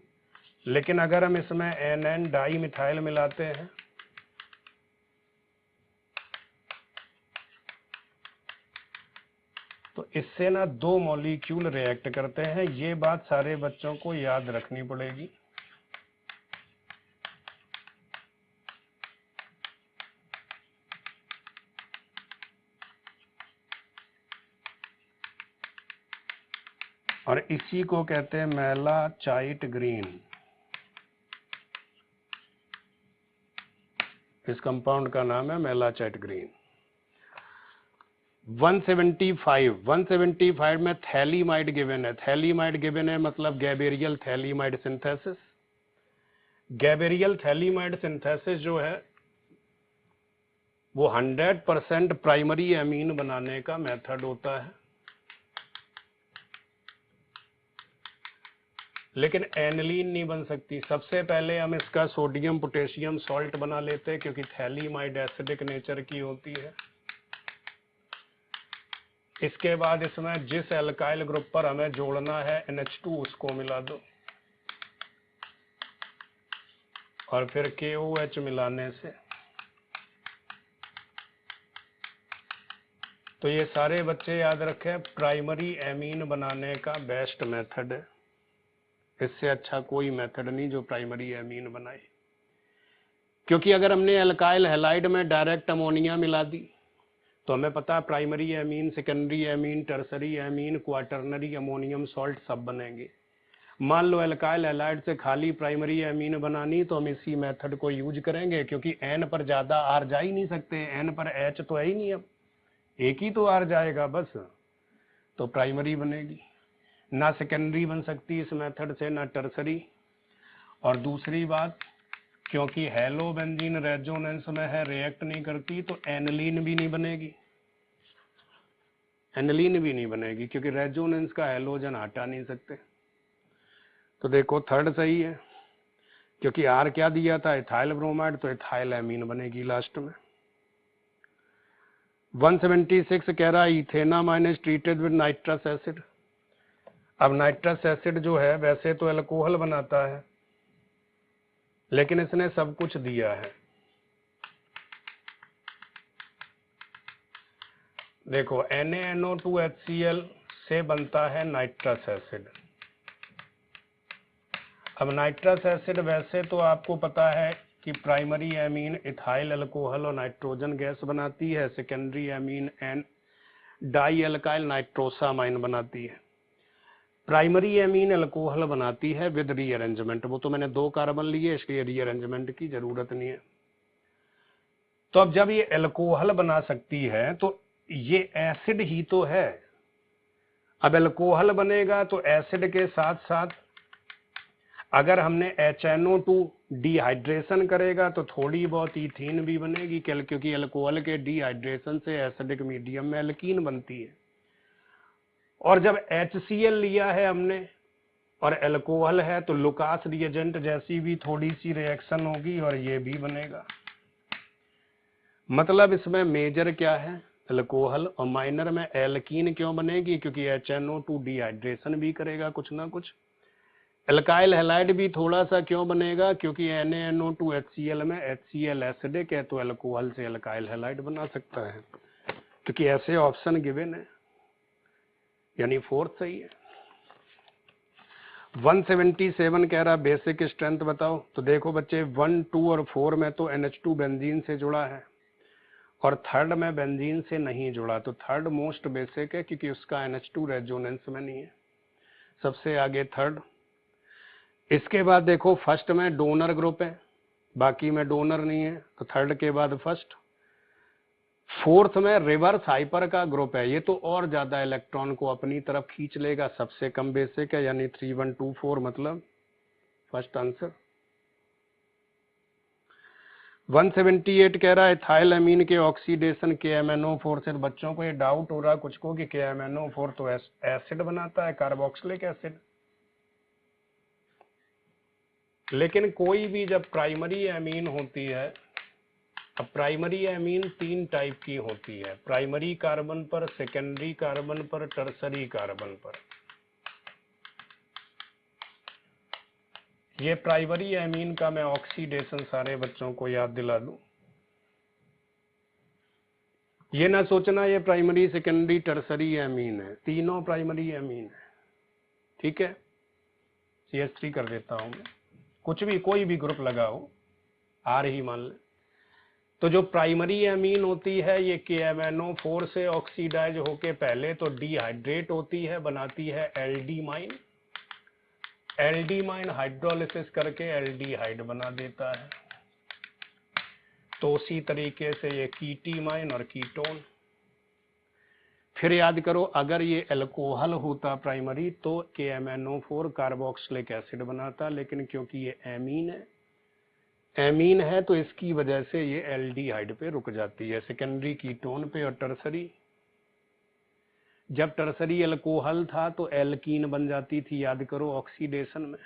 A: लेकिन अगर हम इसमें NN डाई मिथाइल मिलाते हैं तो इससे ना दो मॉलिक्यूल रिएक्ट करते हैं, ये बात सारे बच्चों को याद रखनी पड़ेगी। और इसी को कहते हैं मेलाचाइट ग्रीन। इस कंपाउंड का नाम है मेलाचाइट ग्रीन। 175 में थैलीमाइड गिवन है। थैलीमाइड गिवन है मतलब गैबेरियल थैलीमाइड सिंथेसिस। गैबेरियल थैलीमाइड सिंथेसिस जो है वो 100% प्राइमरी एमीन बनाने का मेथड होता है, लेकिन एनिलीन नहीं बन सकती। सबसे पहले हम इसका सोडियम पोटेशियम सॉल्ट बना लेते हैं क्योंकि थैलीमाइड एसिडिक नेचर की होती है। इसके बाद इसमें जिस एल्काइल ग्रुप पर हमें जोड़ना है NH2 उसको मिला दो और फिर KOH मिलाने से। तो ये सारे बच्चे याद रखें, प्राइमरी एमीन बनाने का बेस्ट मेथड है। इससे अच्छा कोई मेथड नहीं जो प्राइमरी एमीन बनाए, क्योंकि अगर हमने एल्काइल हैलाइड में डायरेक्ट अमोनिया मिला दी तो हमें पता है primary amine, secondary amine, tertiary amine, quaternary ammonium salt सब बनेंगे। मान लो एल्काइल हैलाइड से खाली प्राइमरी एमीन बनानी तो हम इसी मेथड को यूज करेंगे, क्योंकि N पर ज्यादा R जा ही नहीं सकते, N पर H तो है ही नहीं, अब एक ही तो R जाएगा बस, तो प्राइमरी बनेगी। ना सेकेंडरी बन सकती इस मेथड से, ना टर्सरी। और दूसरी बात, क्योंकि हेलो बेंजीन रेजोनेंस में है, रिएक्ट नहीं करती, तो एनिलीन भी नहीं बनेगी। एनिलीन भी नहीं बनेगी क्योंकि रेजोनेंस का हेलोजन हटा नहीं सकते। तो देखो थर्ड सही है, क्योंकि आर क्या दिया था, इथाइल ब्रोमाइड, तो इथाइल एमीन बनेगी लास्ट में। 176 कह रहा है ethanamine is treated with nitrous acid. अब नाइट्रस एसिड जो है वैसे तो अल्कोहल बनाता है, लेकिन इसने सब कुछ दिया है। देखो NaNO2HCl से बनता है नाइट्रस एसिड। अब नाइट्रस एसिड वैसे तो आपको पता है कि प्राइमरी एमीन इथाइल अल्कोहल और नाइट्रोजन गैस बनाती है, secondary amine N dialkyl nitrosamine बनाती है, प्राइमरी एमीन अल्कोहल बनाती है विद रीअरेंजमेंट। वो तो मैंने 2 कार्बन लिए, इसलिए रीअरेंजमेंट की जरूरत नहीं है। तो अब जब ये अल्कोहल बना सकती है तो ये एसिड ही तो है। अब अल्कोहल बनेगा तो एसिड के साथ साथ अगर हमने HNO2 डिहाइड्रेशन करेगा तो थोड़ी बहुत इथीन भी बनेगी, क्योंकि अल्कोहल के डिहाइड्रेशन से एसिडिक मीडियम में एल्कीन बनती है। और जब HCl लिया है हमने और अल्कोहल है तो लुकास रिएजेंट जैसी भी थोड़ी सी रिएक्शन होगी और ये भी बनेगा। मतलब इसमें मेजर क्या है, अल्कोहल, और माइनर में एल्कीन क्यों बनेगी, क्योंकि HNO2 डिहाइड्रेशन भी करेगा कुछ ना कुछ। एल्काइल हैलाइड भी थोड़ा सा क्यों बनेगा, क्योंकि NaNO2HCl में HCl एसिडिक है, तो अल्कोहल से एल्काइल हैलाइड बना सकता है, क्योंकि ऐसे ऑप्शन गिवन है, यानी 4th सही है। 177 कह रहा बेसिक स्ट्रेंथ बताओ। तो देखो बच्चे 1, 2 और 4 में तो NH2 बेंजीन से जुड़ा है और थर्ड में बेंजीन से नहीं जुड़ा, तो थर्ड मोस्ट बेसिक है क्योंकि उसका NH2 रेजोनेंस में नहीं है। सबसे आगे थर्ड। इसके बाद देखो फर्स्ट में डोनर ग्रुप है, बाकी में डोनर नहीं है, तो थर्ड के बाद फर्स्ट। फोर्थ में रिवर्स हाइपर का ग्रुप है, ये तो और ज्यादा इलेक्ट्रॉन को अपनी तरफ खींच लेगा, सबसे कम बेसिक है, यानी 3124 मतलब फर्स्ट आंसर। 178 कह रहा है इथाइल अमीन के ऑक्सीडेशन KMNO4 से। बच्चों को ये डाउट हो रहा है कुछ को कि KMNO4 तो एसिड बनाता है, कार्बोक्सिलिक एसिड। लेकिन कोई भी जब प्राइमरी एमीन होती है, अब प्राइमरी एमीन 3 टाइप की होती है, प्राइमरी कार्बन पर, सेकेंडरी कार्बन पर, टर्सरी कार्बन पर। ये प्राइमरी एमीन का मैं ऑक्सीडेशन सारे बच्चों को याद दिला दूं। ये ना सोचना ये प्राइमरी, सेकेंडरी, टर्सरी एमीन है, तीनों प्राइमरी एमीन है, ठीक है। CH3 कर देता हूं मैं, कुछ भी कोई भी ग्रुप लगाओ, R ही मान ले। तो जो प्राइमरी एमीन होती है ये KMnO4 से ऑक्सीडाइज होके पहले तो डिहाइड्रेट होती है, बनाती है एल्डीमाइन। एल्डीमाइन हाइड्रोलिसिस करके एल्डीहाइड बना देता है। तो उसी तरीके से ये कीटीमाइन और कीटोन। फिर याद करो, अगर ये अल्कोहल होता प्राइमरी तो KMnO4 कार्बोक्सिलिक एसिड बनाता, लेकिन क्योंकि ये एमीन है तो इसकी वजह से ये एल्डिहाइड पे रुक जाती है, सेकेंडरी कीटोन पे। और टर्सरी, जब टर्सरी अल्कोहल था तो एल्कीन बन जाती थी, याद करो ऑक्सीडेशन में।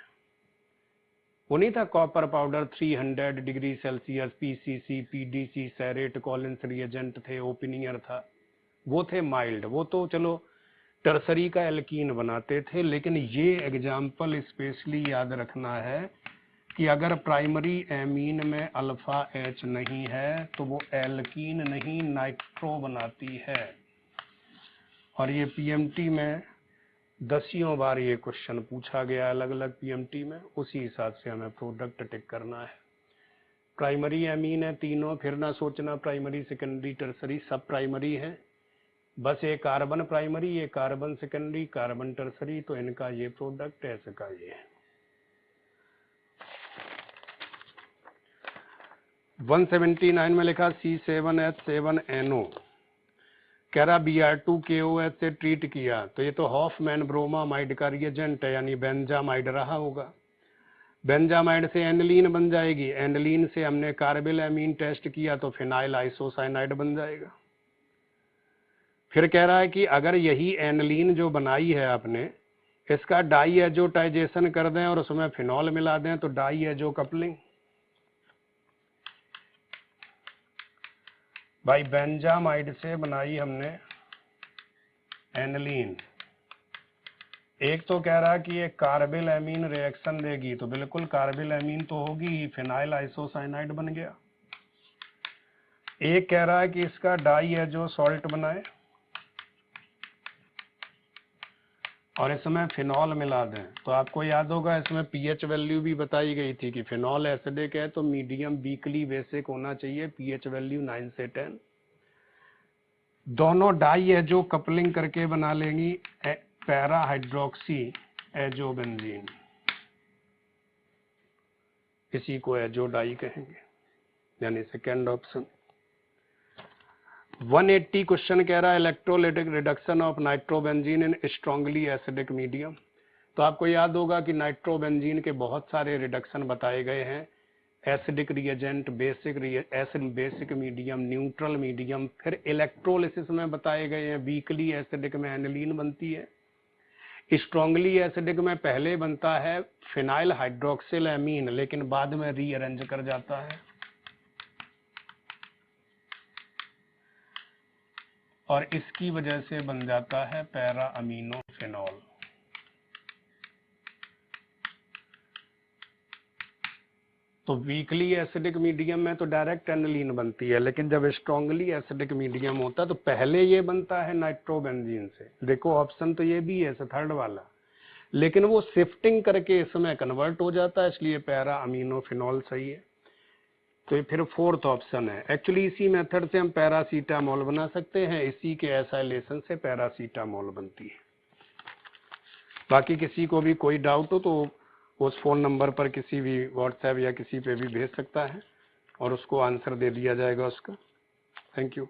A: वो नहीं था copper powder 300 degree Celsius, PCC, PDC, Surratt, Collins reagent थे, ओपिनियर था, वो थे माइल्ड, वो तो चलो टर्सरी का एल्कीन बनाते थे। लेकिन ये एग्जाम्पल स्पेशली याद रखना है कि अगर प्राइमरी एमीन में अल्फा H नहीं है तो वो एल्कीन नहीं नाइट्रो बनाती है। और ये PMT में 10 बार ये क्वेश्चन पूछा गया अलग अलग PMT में, उसी हिसाब से हमें प्रोडक्ट टिक करना है। प्राइमरी एमीन है तीनों, फिर ना सोचना प्राइमरी सेकेंडरी टर्सरी, सब प्राइमरी है। बस ये कार्बन प्राइमरी, ये कार्बन सेकेंडरी, कार्बन टर्सरी, तो इनका ये प्रोडक्ट है, इसका ये है। 179 में लिखा C7H7NO, कह रहा Br2KOH से ट्रीट किया, तो ये तो हॉफमैन ब्रोमामाइड का रिएजेंट है, यानी बेंजामाइड रहा होगा। बेंजामाइड से एनलीन बन जाएगी, एनलीन से हमने कार्बिल एमीन टेस्ट किया तो फिनाइल आइसोसाइनाइड बन जाएगा। फिर कह रहा है कि अगर यही एनलीन जो बनाई है आपने, इसका डाई एजोटाइजेशन कर दें और उसमें फिनॉल मिला दें तो डाई एजो कपलिंग। भाई बेंजामाइड से बनाई हमने एनलीन, एक तो कह रहा है कि ये कार्बिल एमीन रिएक्शन देगी, तो बिल्कुल कार्बिल एमीन तो होगी, फिनाइल आइसोसाइनाइड बन गया। एक कह रहा है कि इसका डाई एजो सॉल्ट बनाए और इसमें फिनॉल मिला दें। तो आपको याद होगा इसमें pH वैल्यू भी बताई गई थी कि फिनॉल एसिडिक है तो मीडियम वीकली बेसिक होना चाहिए, pH वैल्यू 9 से 10। दोनों डाई एजो कपलिंग करके बना लेंगी पैरा हाइड्रोक्सी एजोबेंजीन, इसी को एजो डाई कहेंगे, यानी सेकेंड ऑप्शन। 180 क्वेश्चन कह रहा है electrolytic reduction of nitrobenzene in strongly acidic medium. तो आपको याद होगा कि नाइट्रोबेंजीन के बहुत सारे रिडक्शन बताए गए हैं, acidic reagent, basic medium, neutral medium. फिर इलेक्ट्रोलिसिस में बताए गए हैं, वीकली एसिडिक में एनिलीन बनती है, स्ट्रांगली एसिडिक में पहले बनता है फिनाइल हाइड्रोक्सिल एमीन, लेकिन बाद में रीअरेंज कर जाता है और इसकी वजह से बन जाता है पैरा अमीनो फिनॉल। तो वीकली एसिडिक मीडियम में तो डायरेक्ट एनिलीन बनती है, लेकिन जब स्ट्रांगली एसिडिक मीडियम होता है तो पहले ये बनता है नाइट्रोबेंजीन से। देखो ऑप्शन तो ये भी है थर्ड वाला, लेकिन वो शिफ्टिंग करके इसमें कन्वर्ट हो जाता है, इसलिए पैरा अमीनो फिनॉल सही है। तो ये फिर फोर्थ ऑप्शन है। एक्चुअली इसी मेथड से हम पैरासीटामोल बना सकते हैं, इसी के एसाइलेशन से पैरासीटामोल बनती है। बाकी किसी को भी कोई डाउट हो तो उस फोन नंबर पर किसी भी व्हाट्सएप या किसी पे भी भेज सकता है और उसको आंसर दे दिया जाएगा उसका। Thank you.